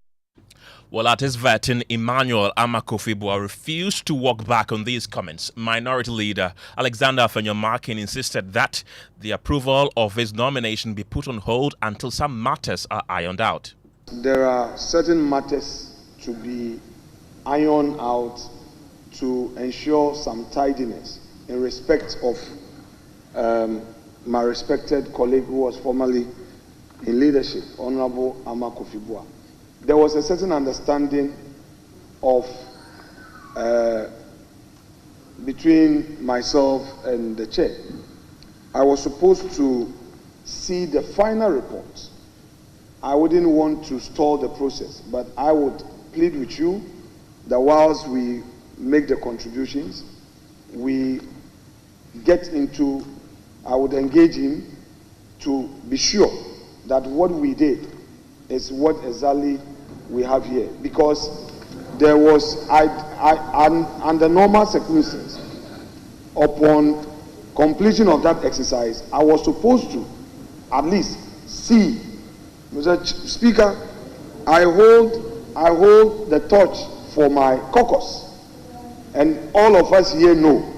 Well, at his vetting, Emmanuel Amakofi-Boa refused to walk back on these comments. Minority Leader Alexander Afenyo-Markin insisted that the approval of his nomination be put on hold until some matters are ironed out. There are certain matters to be ironed out to ensure some tidiness in respect of my respected colleague who was formerly in leadership, Honorable Amakofi-Boa. There was a certain understanding of between myself and the chair. I was supposed to see the final report. I wouldn't want to stall the process, but I would plead with you that whilst we make the contributions, we get into, I would engage him to be sure that what we did is what exactly we have here, because there was, under normal circumstances, upon completion of that exercise, I was supposed to at least see, Mr. Speaker, I hold the torch for my caucus, and all of us here know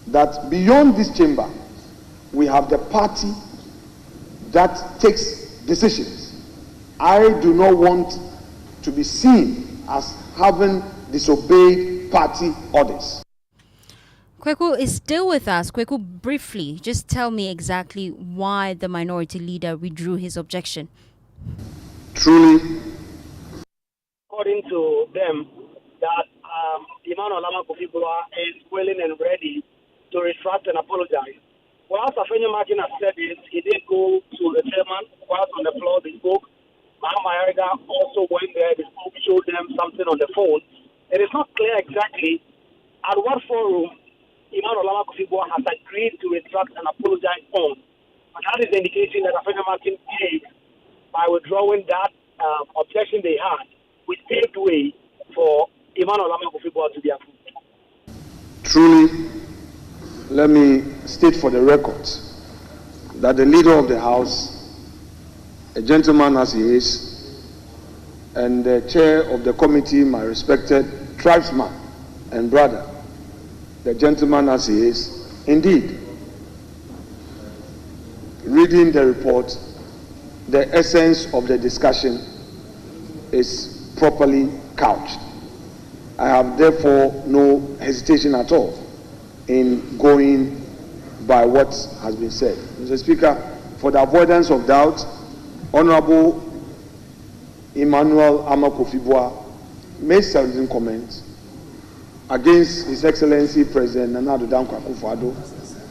that beyond this chamber, we have the party that takes decisions. I do not want to be seen as having disobeyed party orders. Kweku is still with us. Kweku, briefly, just tell me exactly why the minority leader withdrew his objection. Truly, according to them, that Imam Olama Kofibua is willing and ready to retract and apologize. Whilst Afenyo Martin has said this, he did go to the chairman. Whilst on the floor, they spoke. Mahama Yariga also went there. They spoke, showed them something on the phone. It is not clear exactly at what forum Imam Olama Kofibua has agreed to retract and apologize on. But that is the indication that Afenyo Martin gave by withdrawing that objection they had, which paved way for Imam Olama Kofibua to be approved. truly, let me state for the record that the leader of the House, a gentleman as he is, and the chair of the committee, my respected tribesman and brother, the gentleman as he is, indeed, reading the report, the essence of the discussion is properly couched. I have therefore no hesitation at all in going by what has been said. Mr. Speaker, for the avoidance of doubt, Honorable Emmanuel Amakofibua made certain comments against His Excellency President Nana Addo Dankwa Akufo-Addo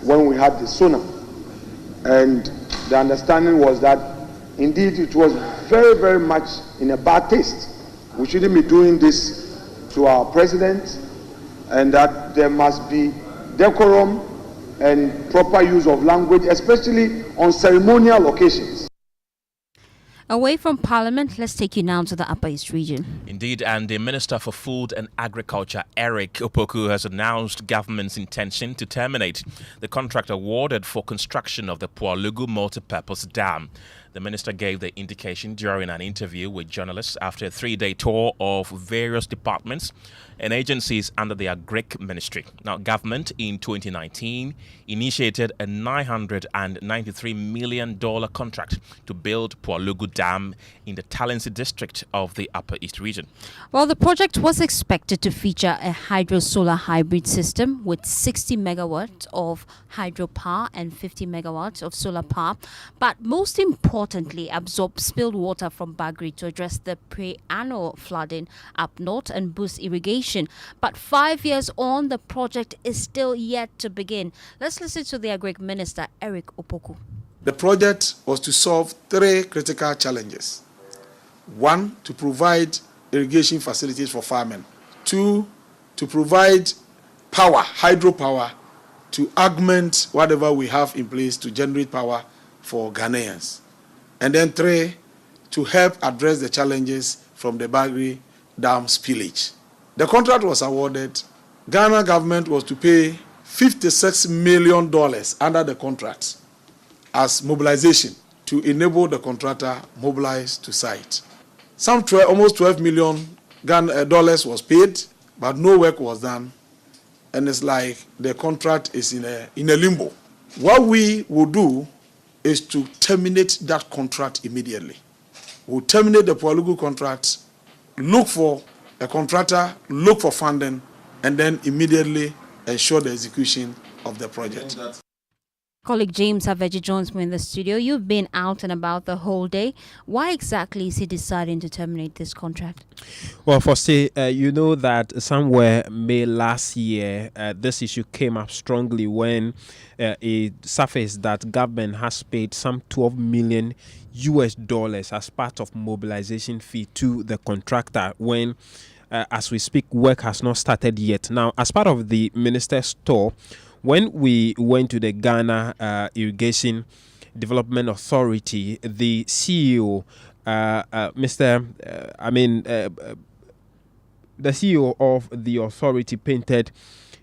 when we had the SONA. And the understanding was that indeed it was very, very much in a bad taste. We shouldn't be doing this to our president, and that there must be decorum and proper use of language, especially on ceremonial occasions. Away from Parliament, let's take you now to the Upper East region. Indeed, and the Minister for Food and Agriculture, Eric Opoku, has announced government's intention to terminate the contract awarded for construction of the Pualugu Multipurpose Dam. The minister gave the indication during an interview with journalists after a 3-day tour of various departments and agencies under the Agric Ministry. Now, government in 2019 initiated a $993 million contract to build Pualugu Dam in the Talensi district of the Upper East region. Well, the project was expected to feature a hydro-solar hybrid system with 60 megawatts of hydropower and 50 megawatts of solar power, but most importantly, absorb spilled water from Bagri to address the pre-annual flooding up north and boost irrigation. But 5 years on, the project is still yet to begin. Let's listen to the Agric Minister, Eric Opoku. The project was to solve 3 critical challenges. 1, to provide irrigation facilities for farming. 2, to provide power, hydropower, to augment whatever we have in place to generate power for Ghanaians. And then 3, to help address the challenges from the Bagri Dam spillage. The contract was awarded. Ghana government was to pay $56 million under the contract as mobilization to enable the contractor mobilize to site. Almost $12 million was paid, but no work was done. And it's like the contract is in a limbo. What we will do is to terminate that contract immediately. We'll terminate the Pualugu contract, look for a contractor, look for funding, and then immediately ensure the execution of the project. Colleague James Aveji joins me in the studio. You've been out and about the whole day. Why exactly is he deciding to terminate this contract? Well, Fostina, you know that somewhere May last year, this issue came up strongly when it surfaced that government has paid some $12 million as part of mobilization fee to the contractor when, as we speak, work has not started yet. Now, as part of the minister's tour, when we went to the Ghana Irrigation Development Authority, the CEO, the CEO of the authority painted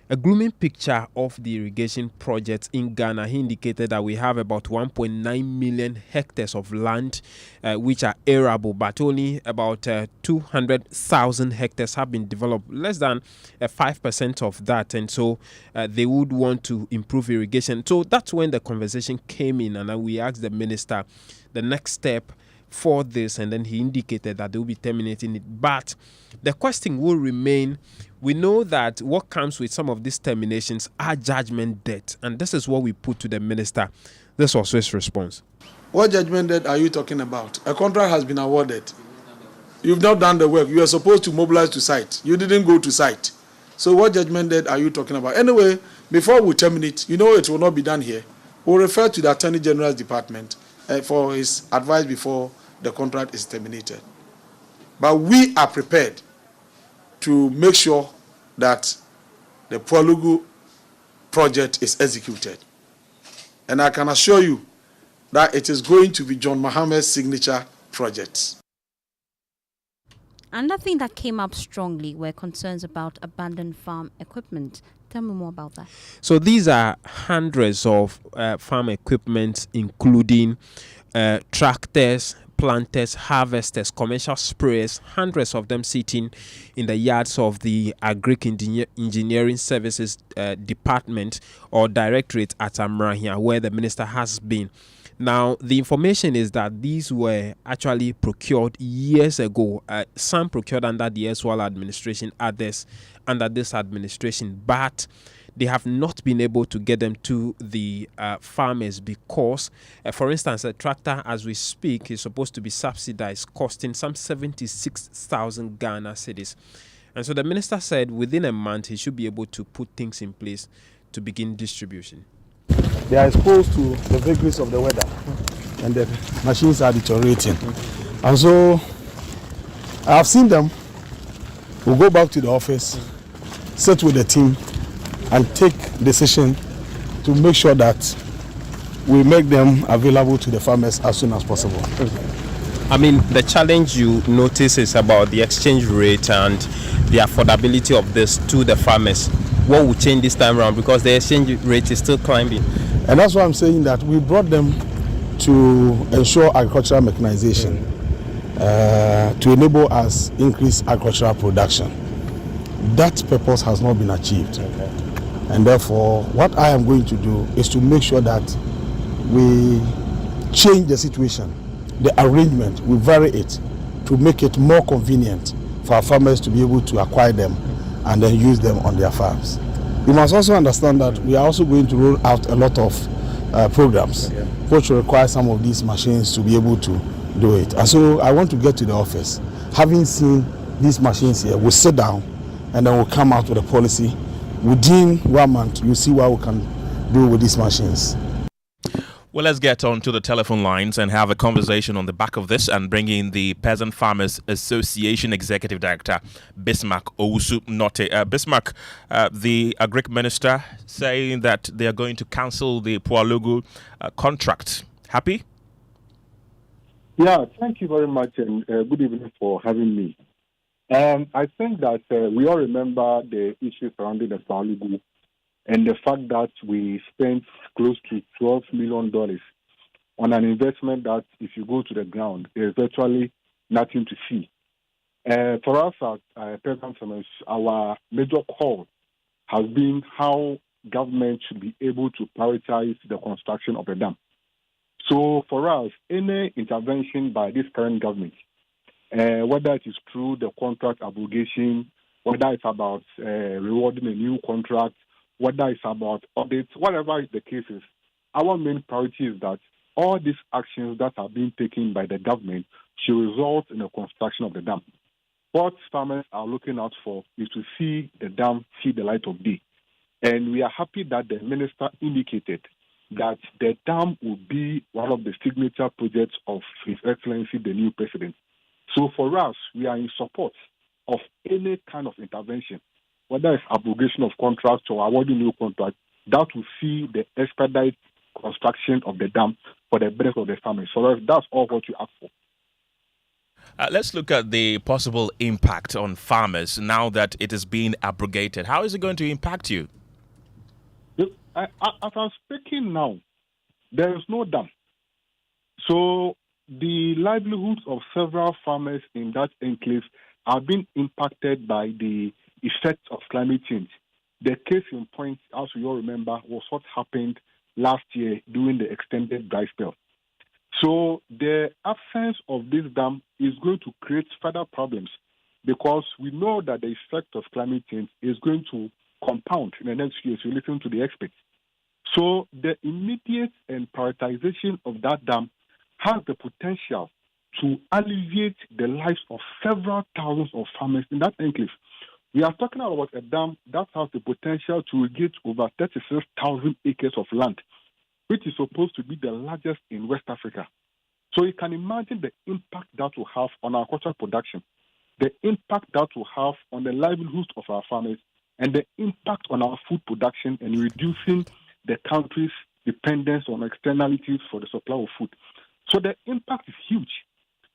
a gloomy picture of the irrigation projects in Ghana. He indicated that we have about 1.9 million hectares of land which are arable, but only about 200,000 hectares have been developed, less than 5% of that. And so they would want to improve irrigation. So that's when the conversation came in, and we asked the minister the next step for this, and then he indicated that they will be terminating it. But the question will remain. We know that what comes with some of these terminations are judgment debt, and this is what we put to the minister. This was his response. What judgment debt are you talking about? A contract has been awarded. You've not done the work. You are supposed to mobilize to site. You didn't go to site. So what judgment debt are you talking about? Anyway, before we terminate, it will not be done here. We'll refer to the Attorney General's department for his advice before the contract is terminated. But we are prepared to make sure that the Pualugu project is executed. And I can assure you that it is going to be John Mohammed's signature project. Another thing that came up strongly were concerns about abandoned farm equipment. Tell me more about that. So these are hundreds of farm equipment, including tractors, planters, harvesters, commercial sprayers, hundreds of them sitting in the yards of the Agric Engineering Services Department or Directorate at Amrahia, where the minister has been. Now, the information is that these were actually procured years ago. Some procured under the Eswal administration, others under this administration, but they have not been able to get them to the farmers because, for instance, a tractor as we speak is supposed to be subsidized, costing some 76,000 Ghana cedis. And so the minister said within a month he should be able to put things in place to begin distribution. They are exposed to the vagaries of the weather and the machines are deteriorating. And so I have seen them. We'll go back to the office, sit with the team and take decision to make sure that we make them available to the farmers as soon as possible. I mean, the challenge you notice is about the exchange rate and the affordability of this to the farmers. What will change this time around, because the exchange rate is still climbing? And that's why I'm saying that we brought them to ensure agricultural mechanization, to enable us increase agricultural production. That purpose has not been achieved. And therefore, what I am going to do is to make sure that we change the situation, the arrangement, we vary it to make it more convenient for our farmers to be able to acquire them and then use them on their farms. You must also understand that we are also going to roll out a lot of programs which will require some of these machines to be able to do it. And so I want to get to the office. Having seen these machines here, we'll sit down and then we'll come out with a policy. Within 1 month, you see what we can do with these machines. Well, let's get on to the telephone lines and have a conversation on the back of this and bring in the Peasant Farmers Association Executive Director, Bismarck Owusu-Nortey. Bismarck, the Agric Minister saying that they are going to cancel the Pualugu contract. Happy? Yeah, thank you very much and good evening for having me. I think that we all remember the issue surrounding the Pualugu and the fact that we spent close to $12 million on an investment that, if you go to the ground, there's virtually nothing to see. For us at Peasant Farmers, our major call has been how government should be able to prioritize the construction of the dam. So for us, any intervention by this current government, whether it is through the contract abrogation, whether it's about rewarding a new contract, whether it's about audits, whatever the case is, our main priority is that all these actions that are being taken by the government should result in the construction of the dam. What farmers are looking out for is to see the dam see the light of day. And we are happy that the minister indicated that the dam will be one of the signature projects of His Excellency, the new president. So for us, we are in support of any kind of intervention, whether it's abrogation of contracts or awarding new contracts, that will see the expedite construction of the dam for the benefit of the farmers. So that's all what you ask for. Let's look at the possible impact on farmers now that it is being abrogated. How is it going to impact you? As I'm speaking now, there is no dam. So the livelihoods of several farmers in that enclave are being impacted by the effects of climate change. The case in point, as we all remember, was what happened last year during the extended dry spell. So the absence of this dam is going to create further problems because we know that the effect of climate change is going to compound in the next few years. You listen to the experts. So the immediate and prioritization of that dam has the potential to alleviate the lives of several thousands of farmers in that enclave. We are talking about a dam that has the potential to irrigate over 36,000 acres of land, which is supposed to be the largest in West Africa. So you can imagine the impact that will have on our agricultural production, the impact that will have on the livelihoods of our farmers, and the impact on our food production and reducing the country's dependence on externalities for the supply of food. So the impact is huge.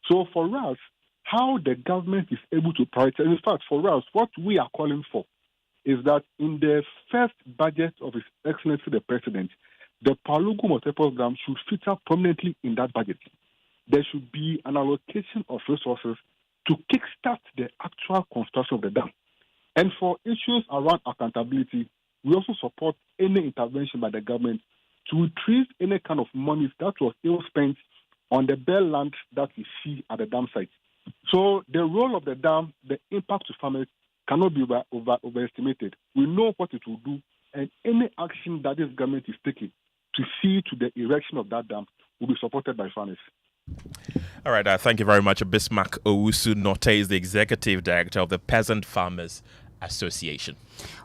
So for us, how the government is able to prioritize, in fact, for us, what we are calling for is that in the first budget of His Excellency the President, the Palugu multipurpose dam should feature prominently in that budget. There should be an allocation of resources to kickstart the actual construction of the dam. And for issues around accountability, we also support any intervention by the government to retrieve any kind of money that was ill spent on the bare land that we see at the dam site. So the role of the dam, the impact to farmers cannot be overestimated. We know what it will do, and any action that this government is taking to see to the erection of that dam will be supported by farmers. All right, thank you very much. Bismarck Owusu Norte is the Executive Director of the Peasant Farmers Association.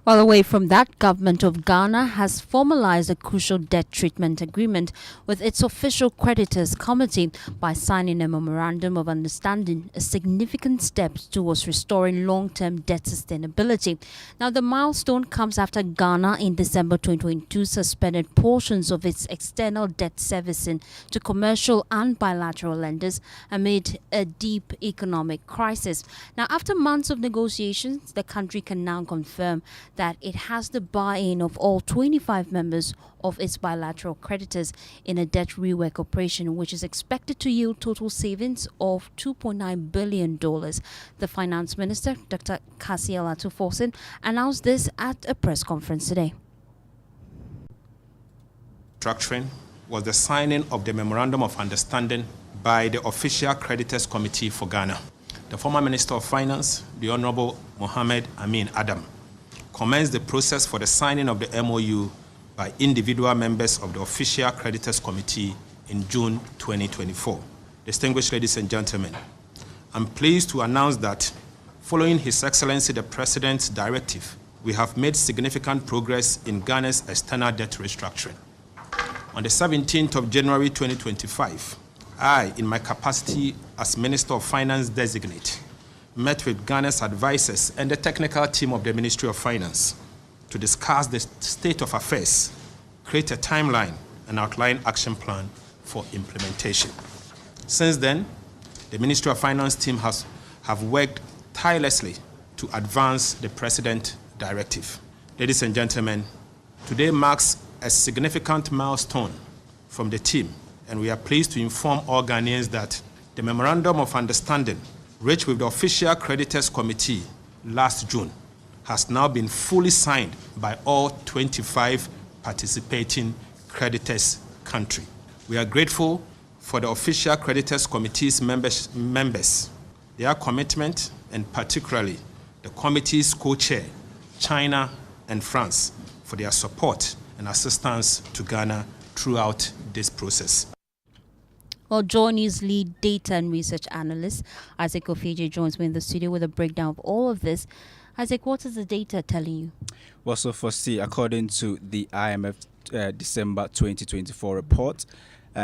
While away from that, government of Ghana has formalized a crucial debt treatment agreement with its official creditors committee by signing a memorandum of understanding, a significant step towards restoring long-term debt sustainability. Now, the milestone comes after Ghana in December 2022 suspended portions of its external debt servicing to commercial and bilateral lenders amid a deep economic crisis. Now, after months of negotiations, the country can now confirm that it has the buy-in of all 25 members of its bilateral creditors in a debt rework operation, which is expected to yield total savings of $2.9 billion. The Finance Minister, Dr. Gyasi Atuforsen, announced this at a press conference today. Structuring was the signing of the Memorandum of Understanding by the Official Creditors Committee for Ghana. The former Minister of Finance, the Honorable Mohamed Amin Adam, commenced the process for the signing of the MOU by individual members of the Official Creditors Committee in June 2024. Distinguished ladies and gentlemen, I'm pleased to announce that following His Excellency the President's directive, we have made significant progress in Ghana's external debt restructuring. On the 17th of January 2025, I, in my capacity as Minister of Finance designate, met with Ghana's advisors and the technical team of the Ministry of Finance to discuss the state of affairs, create a timeline, and outline action plan for implementation. Since then, the Ministry of Finance team have worked tirelessly to advance the President directive. Ladies and gentlemen, today marks a significant milestone from the team, and we are pleased to inform all Ghanaians that the Memorandum of Understanding reached with the Official Creditors Committee last June has now been fully signed by all 25 participating creditors country. We are grateful for the Official Creditors Committee's members, their commitment, and particularly the committee's co-chair, China and France, for their support and assistance to Ghana throughout this process. Well, Joy News lead data and research analyst Isaac Ofeje joins me in the studio with a breakdown of all of this. Isaac, what is the data telling you? Well, so according to the IMF December 2024 report,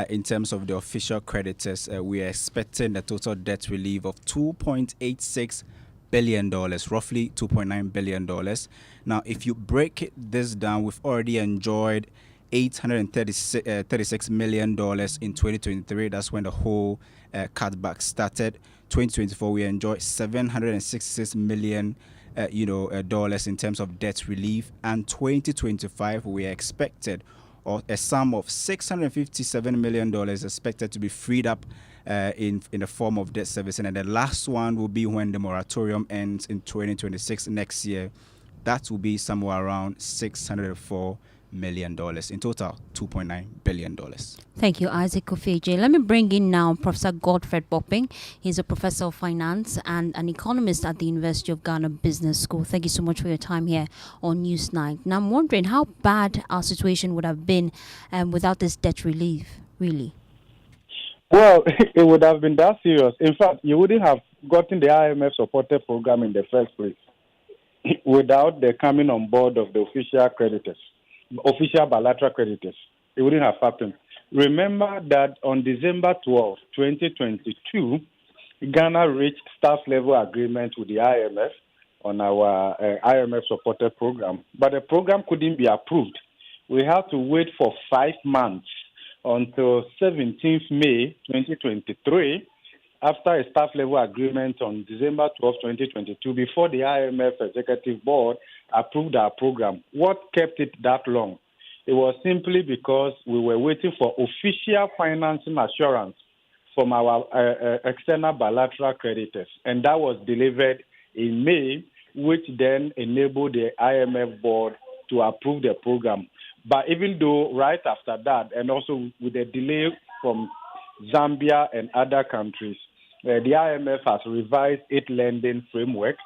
in terms of the official creditors, we are expecting a total debt relief of $2.86 billion, roughly $2.9 billion. Now, if you break this down, we've already enjoyed $836 million in 2023. That's when the whole cutback started. 2024, we enjoyed $766 million dollars in terms of debt relief, and 2025 we are expected, or a sum of $657 million expected to be freed up in the form of debt servicing. And the last one will be when the moratorium ends in 2026 next year. That will be somewhere around $604 million. In total, $2.9 billion. Thank you, Isaac Kofeje. Let me bring in now Professor Godfred Bopping. He's a professor of finance and an economist at the University of Ghana Business School. Thank you so much for your time here on Newsnight. Now, I'm wondering how bad our situation would have been without this debt relief, really. Well, it would have been that serious. In fact, you wouldn't have gotten the IMF supported program in the first place without the coming on board of the official creditors, official bilateral creditors. It wouldn't have happened. Remember that on December 12, 2022, Ghana reached staff-level agreement with the IMF on our IMF-supported program, but the program couldn't be approved. We had to wait for 5 months until 17th May 2023, after a staff-level agreement on December 12, 2022, before the IMF Executive Board approved our program. What kept it that long? It was simply because we were waiting for official financing assurance from our external bilateral creditors, and that was delivered in May, which then enabled the IMF Board to approve the program. But even though right after that, and also with the delay from Zambia and other countries, the IMF has revised its lending framework,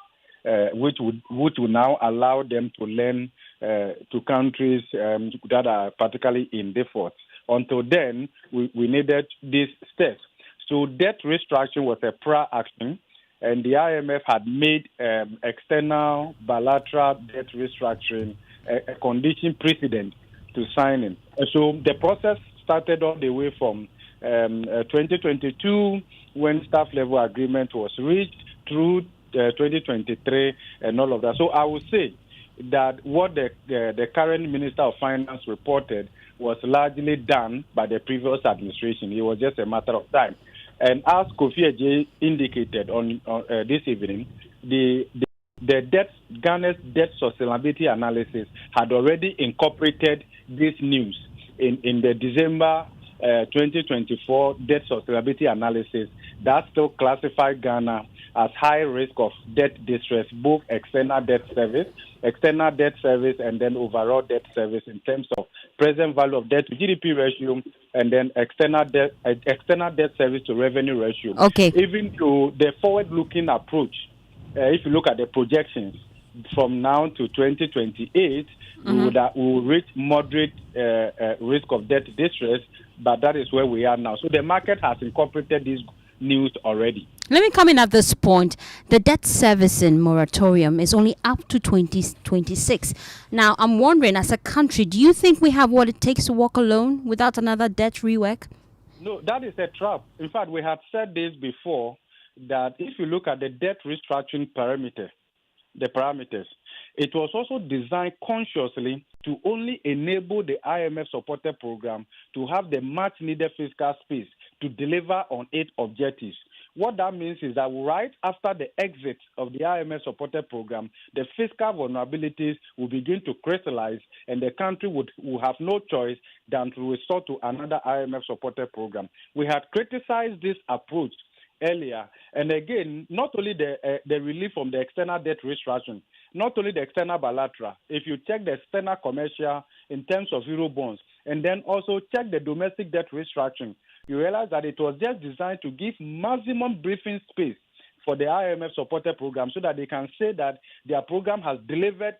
which will now allow them to lend to countries that are particularly in default. Until then, we needed these steps. So debt restructuring was a prior action, and the IMF had made external bilateral debt restructuring a condition precedent to signing. So the process started all the way from 2022, when staff level agreement was reached, through 2023 and all of that. So I would say that what the current Minister of Finance reported was largely done by the previous administration. It was just a matter of time. And as Kofi Eje indicated on this evening, the Ghana's debt sustainability analysis had already incorporated this news in the December 2024 debt sustainability analysis that still classified Ghana as high risk of debt distress, both external debt service, and then overall debt service in terms of present value of debt to GDP ratio, and then external debt service to revenue ratio. Okay. Even to the forward-looking approach, if you look at the projections from now to 2028, we will reach moderate risk of debt distress, but that is where we are now. So the market has incorporated this news already. Let me come in at this point. The debt servicing moratorium is only up to 2026. Now, I'm wondering, as a country, do you think we have what it takes to walk alone without another debt rework? No, that is a trap. In fact, we had said this before, that if you look at the debt restructuring parameters, it was also designed consciously to only enable the IMF supported program to have the much needed fiscal space to deliver on its objectives. What that means is that right after the exit of the IMF supported program, the fiscal vulnerabilities will begin to crystallize, and the country will have no choice than to resort to another IMF supported program. We had criticized this approach earlier, and again, not only the relief from the external debt restructuring, not only the external bilateral, if you check the external commercial in terms of euro bonds, and then also check the domestic debt restructuring, you realize that it was just designed to give maximum breathing space for the IMF supported program so that they can say that their program has delivered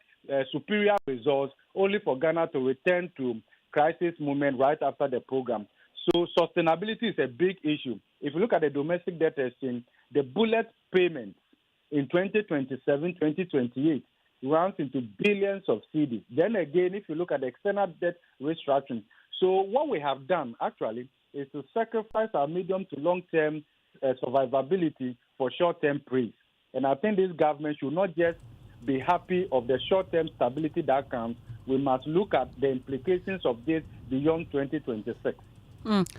superior results, only for Ghana to return to crisis moment right after the program. So sustainability is a big issue. If you look at the domestic debt exchange, the bullet payments in 2027, 2028 runs into billions of cedis. Then again, if you look at the external debt restructuring, so what we have done actually is to sacrifice our medium to long-term survivability for short-term praise. And I think this government should not just be happy of the short-term stability that comes. We must look at the implications of this beyond 2026.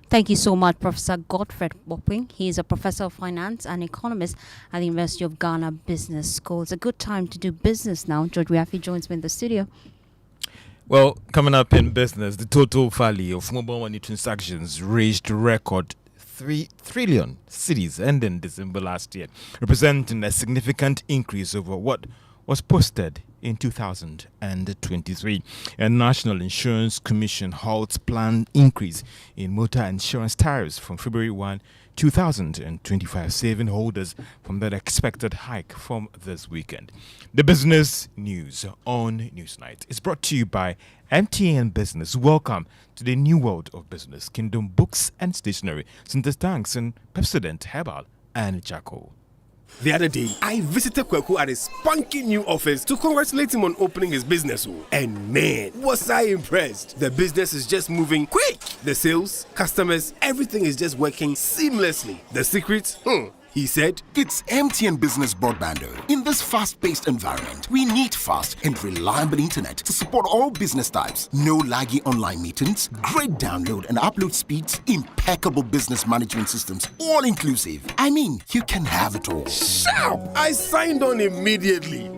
Thank you so much, Professor Godfred Bopping. He is a professor of finance and economist at the University of Ghana Business School. It's a good time to do business now. George Riafi joins me in the studio. Well, coming up in business, the total value of mobile money transactions reached record 3 trillion cedis ending December last year, representing a significant increase over what was posted in 2023. A National Insurance Commission halts planned increase in motor insurance tariffs from February 1, 2025, saving holders from that expected hike from this weekend. The business news on Newsnight is brought to you by MTN Business. Welcome to the new world of business. Kingdom Books and Stationery, Sinter's Tanks and Pepsodent Herbal and Charcoal. The other day, I visited Kweku at his spunky new office to congratulate him on opening his business. And man, was I impressed. The business is just moving quick. The sales, customers, everything is just working seamlessly. The secret? He said, it's MTN Business Broadband. In this fast-paced environment, we need fast and reliable internet to support all business types. No laggy online meetings, great download and upload speeds, impeccable business management systems, all inclusive. I mean, you can have it all. Sharp! I signed on immediately.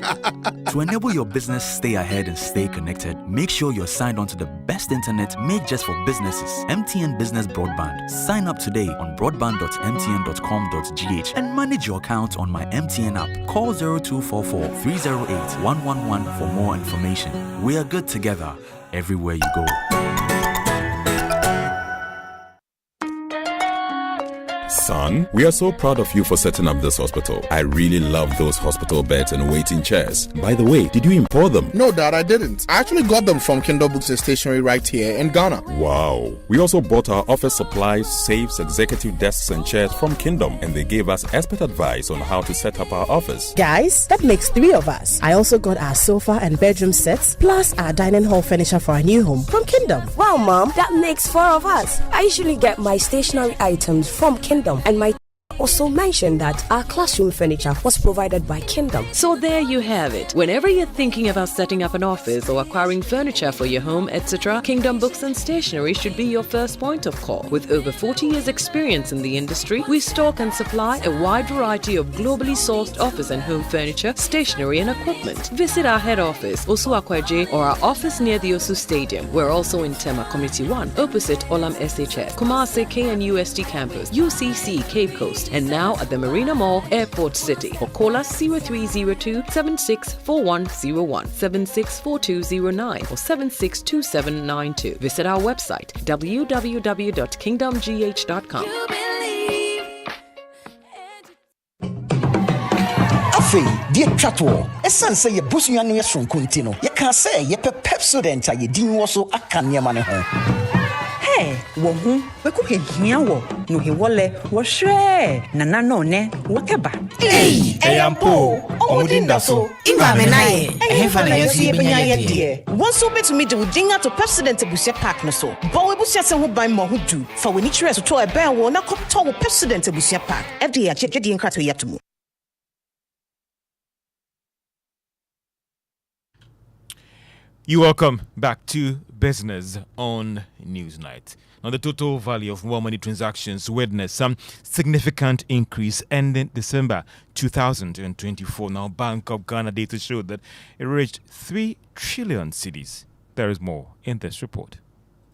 To enable your business stay ahead and stay connected, make sure you're signed on to the best internet made just for businesses. MTN Business Broadband. Sign up today on broadband.mtn.com.gh and manage your account on my MTN app. Call 0244-308-111 for more information. We are good together everywhere you go. Son, we are so proud of you for setting up this hospital. I really love those hospital beds and waiting chairs. By the way, did you import them? No, Dad, I didn't. I actually got them from Kingdom Books and Stationery right here in Ghana. Wow. We also bought our office supplies, safes, executive desks and chairs from Kingdom, and they gave us expert advice on how to set up our office. Guys, that makes 3 of us. I also got our sofa and bedroom sets, plus our dining hall furniture for our new home from Kingdom. Wow, Mom, that makes 4 of us. I usually get my stationery items from Kingdom, and my also mentioned that our classroom furniture was provided by Kingdom. So there you have it. Whenever you're thinking about setting up an office or acquiring furniture for your home, etc., Kingdom Books and Stationery should be your first point of call. With over 40 years experience in the industry, we stock and supply a wide variety of globally sourced office and home furniture, stationery and equipment. Visit our head office, Osu Akwaje, or our office near the Osu Stadium. We're also in Tema Community 1, opposite Olam SHS, Kumasi KNUST campus, UCC Cape Coast, and now at the Marina Mall, Airport City. Or call us 0302-764101, 764209, or 762792. Visit our website, www.kingdomgh.com. Afei, dear Chatwo, esan say ye busu anu yesron kontino. Ye can say ye Pepsodent ye din wo so aka niam ne ho. Hey, wohu, beku hia wo, no he wole, wo hwe, nana no ne, wakeba. Hey, eyampo, omudinda so. Imba me nae, ehfa na yesu ye benya ye de. Won so betumi de udinga to President Ebusia Park no so. Bo Ebusia se ho ban mo ho du. Fa weni kire so to e ben wo na kopto wo President Ebusia Park. FDA achede nkrato yatomu. You welcome back to Business on Newsnight. Now, the total value of mobile money transactions witnessed some significant increase ending December 2024. Now, Bank of Ghana data showed that it reached 3 trillion cedis. There is more in this report.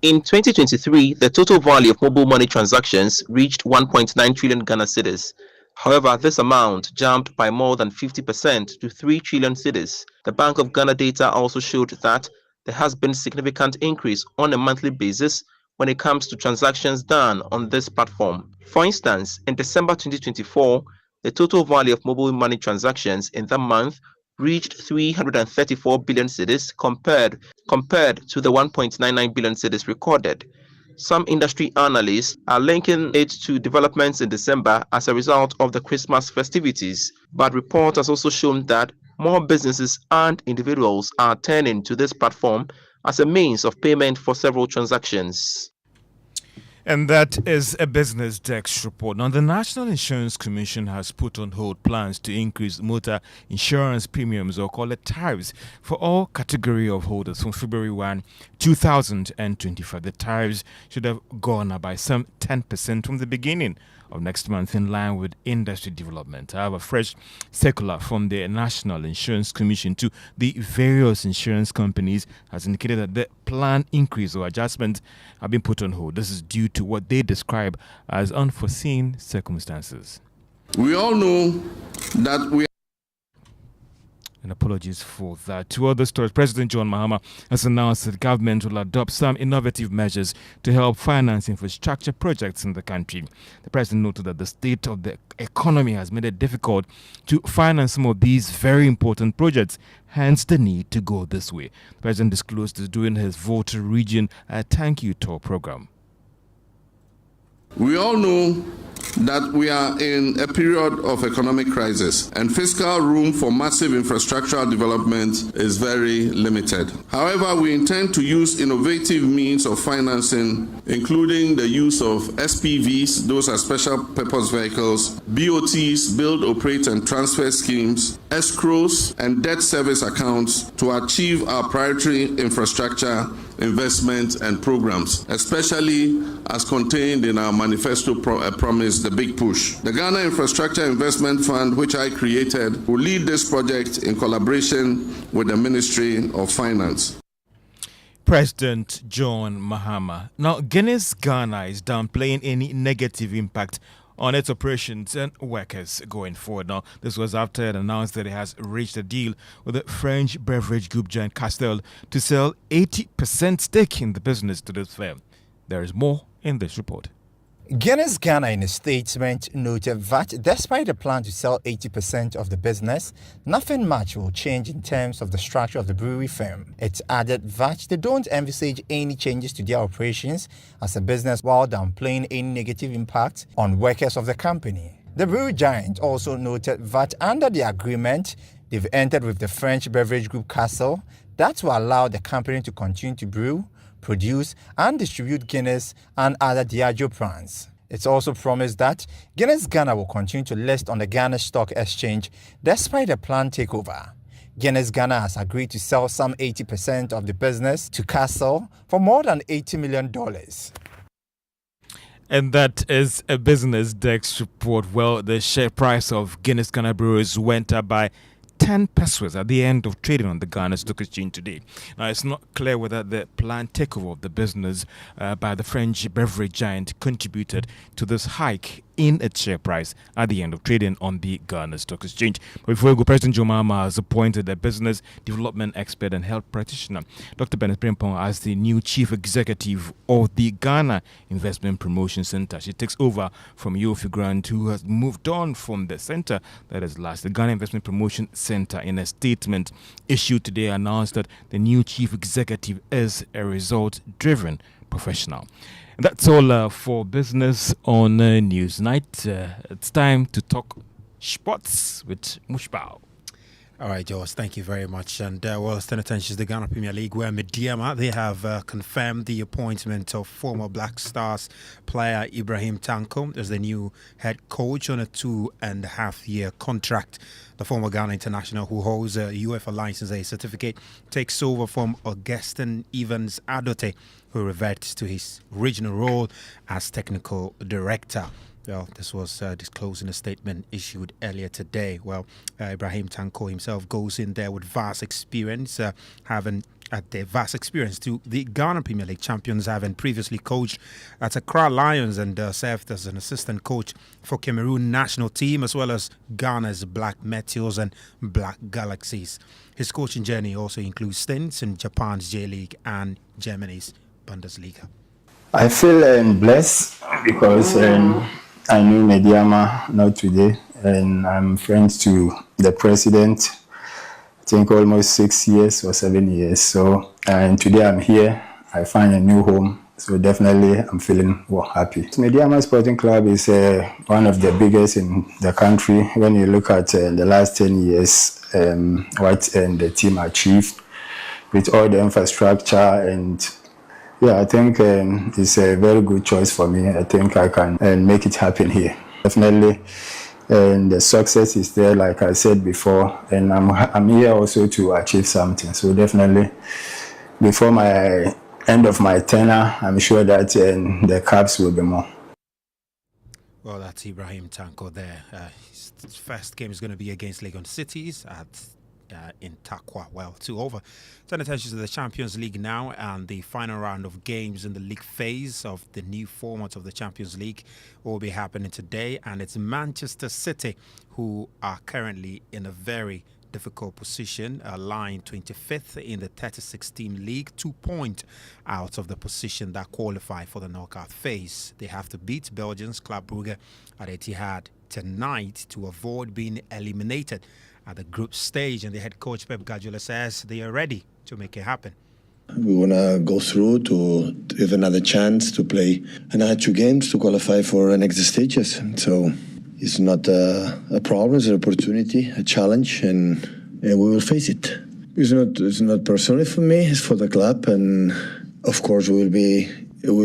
In 2023, the total value of mobile money transactions reached 1.9 trillion Ghana cedis. However, this amount jumped by more than 50% to 3 trillion cedis. The Bank of Ghana data also showed that there has been significant increase on a monthly basis when it comes to transactions done on this platform. For instance, in December 2024, the total value of mobile money transactions in that month reached 334 billion cedis compared to the 1.99 billion cedis recorded. Some industry analysts are linking it to developments in December as a result of the Christmas festivities, but report has also shown that more businesses and individuals are turning to this platform as a means of payment for several transactions. And that is a Business Desk report. Now, the National Insurance Commission has put on hold plans to increase motor insurance premiums, or call it tariffs, for all category of holders from February 1, 2025. The tariffs should have gone up by some 10% from the beginning of next month, in line with industry development. I have a fresh circular from the National Insurance Commission to the various insurance companies has indicated that the planned increase or adjustment have been put on hold. This is due to what they describe as unforeseen circumstances. We all know that And apologies for that. Two other stories. President John Mahama has announced that the government will adopt some innovative measures to help finance infrastructure projects in the country. The president noted that the state of the economy has made it difficult to finance some of these very important projects, hence the need to go this way. The president disclosed this during his Volta Region Thank You Tour program. We all know that we are in a period of economic crisis and fiscal room for massive infrastructural development is very limited. However, we intend to use innovative means of financing, including the use of SPVs, those are special purpose vehicles, BOTs, build, operate and transfer schemes, escrows and debt service accounts to achieve our priority infrastructure investment and programs, especially as contained in our manifesto promise, the Big Push. The Ghana Infrastructure Investment Fund, which I created, will lead this project in collaboration with the Ministry of Finance. President John Mahama. Now, Guinness Ghana is downplaying any negative impact on its operations and workers going forward. Now, this was after it announced that it has reached a deal with the French beverage group giant Castel to sell 80% stake in the business to this firm. There is more in this report. Guinness Ghana in a statement noted that despite the plan to sell 80% of the business, nothing much will change in terms of the structure of the brewery firm. It added that they don't envisage any changes to their operations as a business while downplaying any negative impact on workers of the company. The brewery giant also noted that under the agreement they've entered with the French beverage group Castle, that will allow the company to continue to brew, produce and distribute Guinness and other Diageo brands. It's also promised that Guinness Ghana will continue to list on the Ghana Stock Exchange despite the planned takeover. Guinness Ghana has agreed to sell some 80% of the business to Castle for more than $80 million. And that is a Business Desk report. Well, the share price of Guinness Ghana Brewers went up by 10 pesos at the end of trading on the Ghana Stock Exchange today. Now, it's not clear whether the planned takeover of the business by the French beverage giant contributed to this hike in its share price at the end of trading on the Ghana Stock Exchange. But before we go, President John Mahama has appointed a business development expert and health practitioner, Dr. Bennett Primpong, as the new chief executive of the Ghana Investment Promotion Center. She takes over from Yofi Grant, who has moved on from the center that has last. The Ghana Investment Promotion Center, in a statement issued today, announced that the new chief executive is a result-driven professional. And that's all for business on Newsnight. It's time to talk sports with Mushbao. All right, Josh, thank you very much. And let's turn attention to the Ghana Premier League, where Mediama, they have confirmed the appointment of former Black Stars player Ibrahim Tanko as the new head coach on a 2.5-year contract. The former Ghana international, who holds a UEFA License A certificate, takes over from Augustin Evans Adote, who reverts to his original role as technical director. Well, this was disclosed in a statement issued earlier today. Well, Ibrahim Tanko himself goes in there with vast experience, having their vast experience to the Ghana Premier League champions, having previously coached at Accra Lions and served as an assistant coach for Cameroon national team, as well as Ghana's Black Meteors and Black Galaxies. His coaching journey also includes stints in Japan's J-League and Germany's Bundesliga. I feel blessed because I knew Mediama not today, and I'm friends to the president, I think almost 6 years or 7 years. So, and today I'm here, I find a new home. So definitely I'm feeling happy. Mediama Sporting Club is one of the biggest in the country. When you look at the last 10 years, what the team achieved with all the infrastructure and I think it's a very good choice for me. I think I can make it happen here. Definitely, and the success is there, like I said before, and I'm here also to achieve something. So definitely, before my end of my tenure, I'm sure that the caps will be more. Well, that's Ibrahim Tanko there. His first game is going to be against Legon Cities in Takwa. Well, 2-over. Turn attention to the Champions League now, and the final round of games in the league phase of the new format of the Champions League will be happening today, and it's Manchester City who are currently in a very difficult position, lying 25th in the 36-team league, 2 points out of the position that qualify for the knockout phase. They have to beat Belgium's Club Brugge at Etihad tonight to avoid being eliminated at the group stage. And the head coach, Pep Guardiola, says they are ready to make it happen. We want to go through to have another chance to play another 2 games to qualify for next stages. So it's not a problem, it's an opportunity, a challenge, and we will face it. It's not personally for me, it's for the club, and of course it will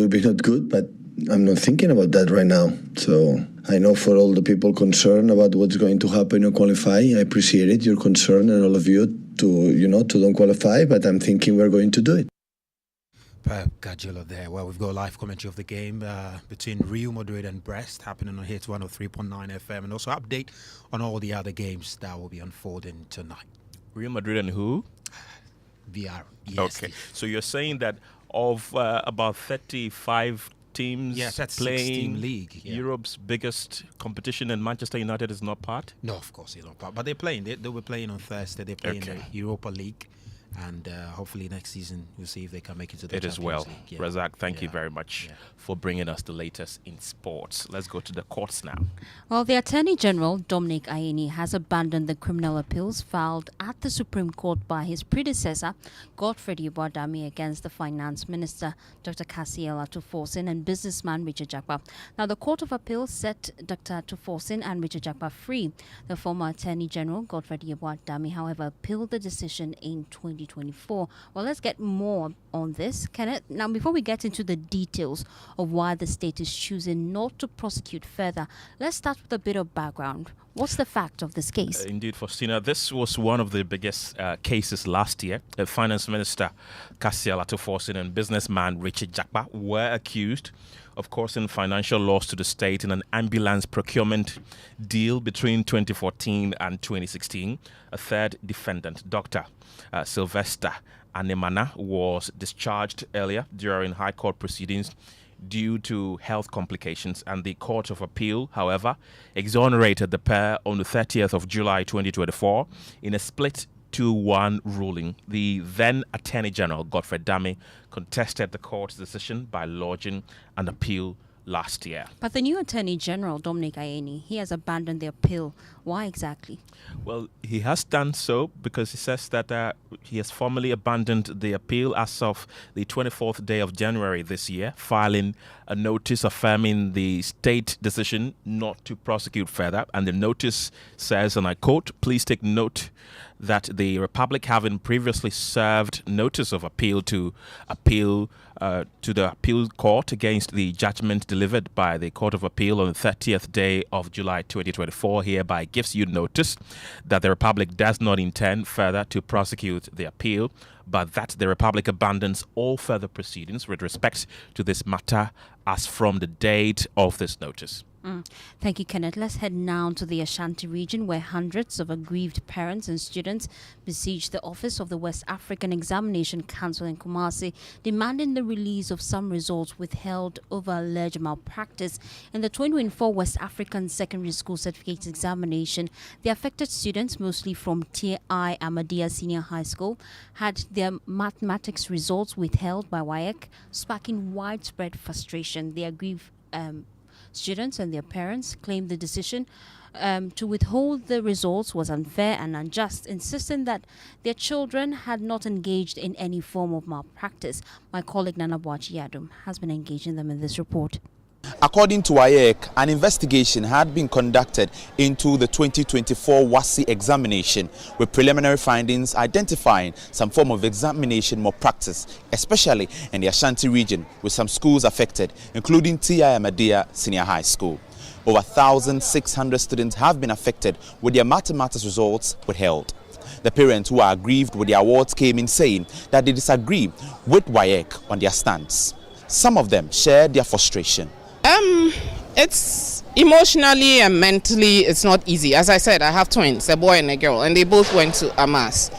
be not good, but I'm not thinking about that right now. So I know for all the people concerned about what's going to happen in qualifying, I appreciate it, your concern, and all of you to don't qualify, but I'm thinking we're going to do it. Pep Guardiola there. Well, we've got a live commentary of the game between Real Madrid and Brest happening on Hit 103.9 FM, and also update on all the other games that will be unfolding tonight. Real Madrid and who? VR. Okay, so you're saying that of about 35 teams playing league, Europe's biggest competition, and Manchester United is not part? No, of course they're not part. But they're playing. They'll be playing on Thursday. They're playing the Europa League. And hopefully next season we'll see if they can make it to the Champions League. Yeah. Razak, thank you very much for bringing us the latest in sports. Let's go to the courts now. Well, the Attorney General, Dominic Ayeni, has abandoned the criminal appeals filed at the Supreme Court by his predecessor, Godfred Yeboah-Dami, against the Finance Minister, Dr. Cassiel Atuforsin, and businessman Richard Jakpa. Now, the Court of Appeal set Dr. Atuforsin and Richard Jakpa free. The former Attorney General, Godfred Yeboah-Dami, however, appealed the decision in 2024. Well, let's get more on this, Kenneth. Now, before we get into the details of why the state is choosing not to prosecute further, let's start with a bit of background. What's the fact of this case? Indeed, Fostina, this was one of the biggest cases last year. The Finance Minister, Cassiel Atuforsin, and businessman Richard Jakpa were accused of causing financial loss to the state in an ambulance procurement deal between 2014 and 2016. A third defendant, Dr. Sylvester Anemana, was discharged earlier during High Court proceedings due to health complications, and the Court of Appeal, however, exonerated the pair on the 30th of July 2024 in a split 2-1 ruling. The then Attorney General, Godfred Dami, contested the court's decision by lodging an appeal last year. But the new Attorney General, Dominic Ayeni, he has abandoned the appeal. Why exactly? Well, he has done so because he says that he has formally abandoned the appeal as of the 24th day of January this year, filing a notice affirming the state decision not to prosecute further. And the notice says, and I quote, "Please take note that the Republic, having previously served notice of appeal to the appeal court against the judgment delivered by the Court of Appeal on the 30th day of July 2024, hereby gives you notice that the Republic does not intend further to prosecute the appeal, but that the Republic abandons all further proceedings with respect to this matter as from the date of this notice." Thank you, Kenneth. Let's head now to the Ashanti region, where hundreds of aggrieved parents and students besieged the office of the West African Examination Council in Kumasi, demanding the release of some results withheld over alleged malpractice in the 2024 West African Secondary School Certificate Examination. The affected students, mostly from Tier I Ahmadiyya Senior High School, had their mathematics results withheld by WAEC, sparking widespread frustration. The aggrieved students and their parents claimed the decision to withhold the results was unfair and unjust, insisting that their children had not engaged in any form of malpractice. My colleague Nana Boachi Yadum has been engaging them in this report. According to WAEC, an investigation had been conducted into the 2024 WASI examination, with preliminary findings identifying some form of examination malpractice, especially in the Ashanti region, with some schools affected, including T.I. Ahmadiyya Senior High School. Over 1,600 students have been affected with their mathematics results withheld. The parents who are aggrieved with the awards came in saying that they disagree with WAEC on their stance. Some of them shared their frustration. It's emotionally and mentally, it's not easy. As I said, I have twins, a boy and a girl, and they both went to Amas.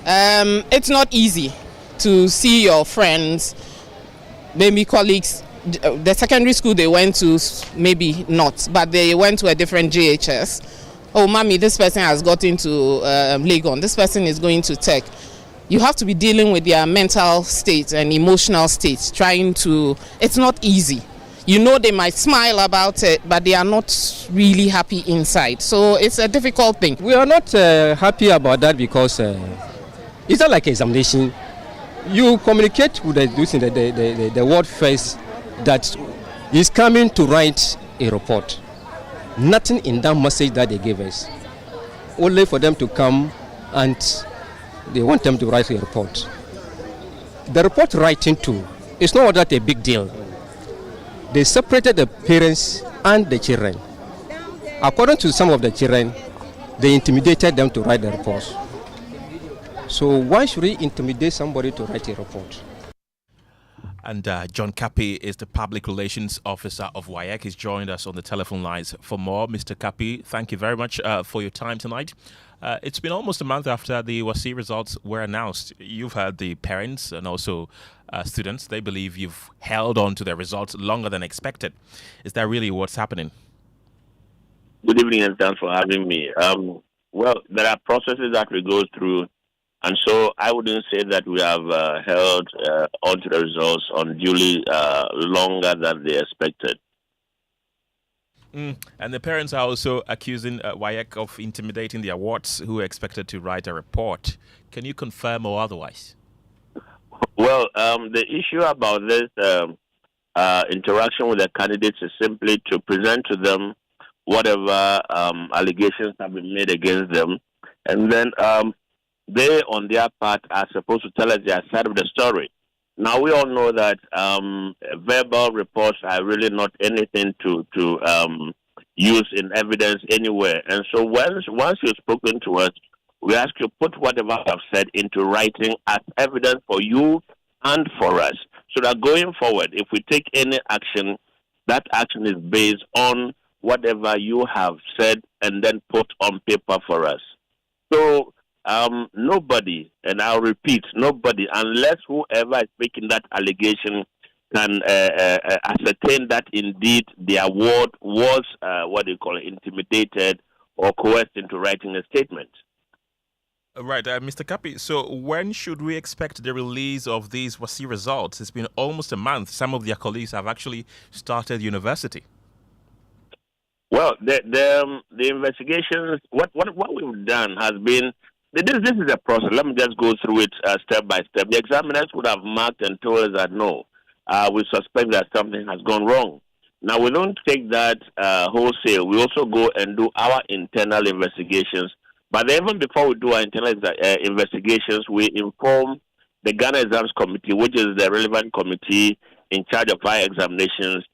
It's not easy to see your friends, maybe colleagues, the secondary school they went to, maybe not, but they went to a different JHS. oh, mommy, this person has got into Legon, this person is going to tech. You have to be dealing with their mental state and emotional state, it's not easy. You know, they might smile about it, but they are not really happy inside. So it's a difficult thing. We are not happy about that because it's not like examination. You communicate with the word first that is coming to write a report. Nothing in that message that they gave us. Only for them to come and they want them to write a report. The report writing too is not that a big deal. They separated the parents and the children. According to some of the children, they intimidated them to write the reports. So why should we intimidate somebody to write a report? And John Kapi is the Public Relations Officer of WAEC. He's joined us on the telephone lines for more. Mr. Kapi, thank you very much for your time tonight. It's been almost a month after the WASSCE results were announced. You've heard the parents and also students. They believe you've held on to the results longer than expected. Is that really what's happening? Good evening and thanks for having me. Well, there are processes that we go through, and so I wouldn't say that we have held on to the results unduly longer than they expected. And the parents are also accusing WAEC of intimidating the awards who are expected to write a report. Can you confirm or otherwise? Well, the issue about this interaction with the candidates is simply to present to them whatever allegations have been made against them. And then they, on their part, are supposed to tell us their side of the story. Now, we all know that verbal reports are really not anything to use in evidence anywhere. And so once you've spoken to us, we ask you to put whatever you have said into writing as evidence for you and for us. So that going forward, if we take any action, that action is based on whatever you have said and then put on paper for us. So nobody, and I'll repeat, nobody, unless whoever is making that allegation can ascertain that indeed the award was, intimidated or coerced into writing a statement. Right, Mr. Kapi, so when should we expect the release of these WASSCE results? It's been almost a month. Some of their colleagues have actually started university. Well, the investigations, what we've done has been, this is a process. Let me just go through it step by step. The examiners would have marked and told us that no, we suspect that something has gone wrong. Now, we don't take that wholesale. We also go and do our internal investigations. But even before we do our internal investigations, we inform the Ghana Exams Committee, which is the relevant committee in charge of our examinations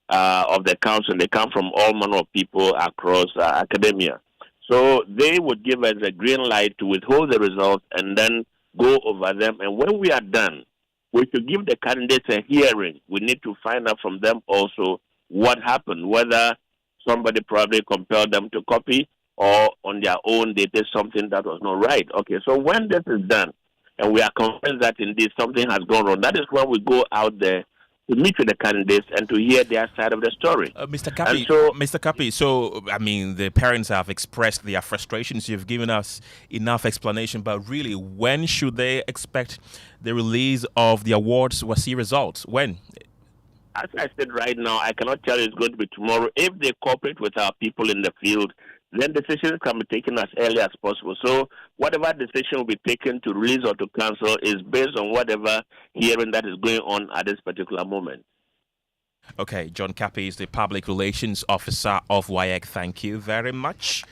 of the council. They come from all manner of people across academia. So they would give us a green light to withhold the results and then go over them. And when we are done, we should give the candidates a hearing. We need to find out from them also what happened, whether somebody probably compelled them to copy or on their own they did something that was not right. Okay, so when this is done and we are convinced that indeed something has gone wrong, that is when we go out there to meet with the candidates and to hear their side of the story. Mr. Kapi, so, I mean, the parents have expressed their frustrations. You've given us enough explanation, but really, when should they expect the release of the awards WASSCE results? When? As I said right now, I cannot tell you it's going to be tomorrow. If they cooperate with our people in the field, then decisions can be taken as early as possible. So whatever decision will be taken to release or to cancel is based on whatever hearing that is going on at this particular moment. Okay, John Kapi is the Public Relations Officer of WAEC. Thank you very much.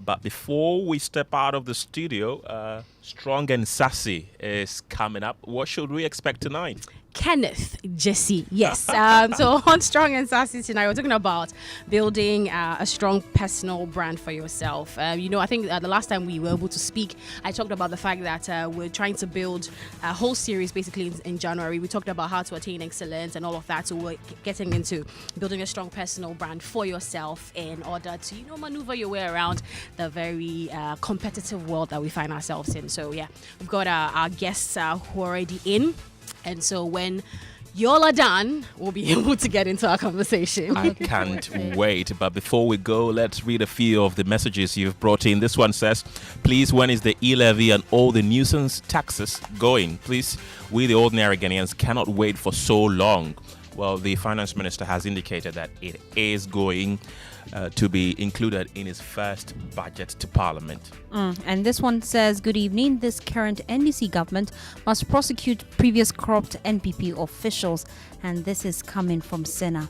But before we step out of the studio, Strong and Sassy is coming up. What should we expect tonight? Kenneth, Gyasi, yes. So on Strong and Sassy tonight, we're talking about building a strong personal brand for yourself. I think the last time we were able to speak, I talked about the fact that we're trying to build a whole series basically in January. We talked about how to attain excellence and all of that. So we're getting into building a strong personal brand for yourself in order to, maneuver your way around the very competitive world that we find ourselves in. So yeah, we've got our guests who are already in. And so when y'all are done, we'll be able to get into our conversation. I can't wait. But before we go, let's read a few of the messages you've brought in. This one says, please, when is the e-levy and all the nuisance taxes going? Please, we the ordinary Ghanaians cannot wait for so long. Well, the finance minister has indicated that it is going to be included in his first budget to Parliament. And this one says, good evening. This current NDC government must prosecute previous corrupt NPP officials. And this is coming from Sena.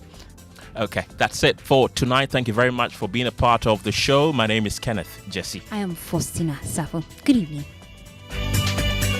Okay, that's it for tonight. Thank you very much for being a part of the show. My name is Kenneth Gyasi. I am Fostina Sarfo. Good evening.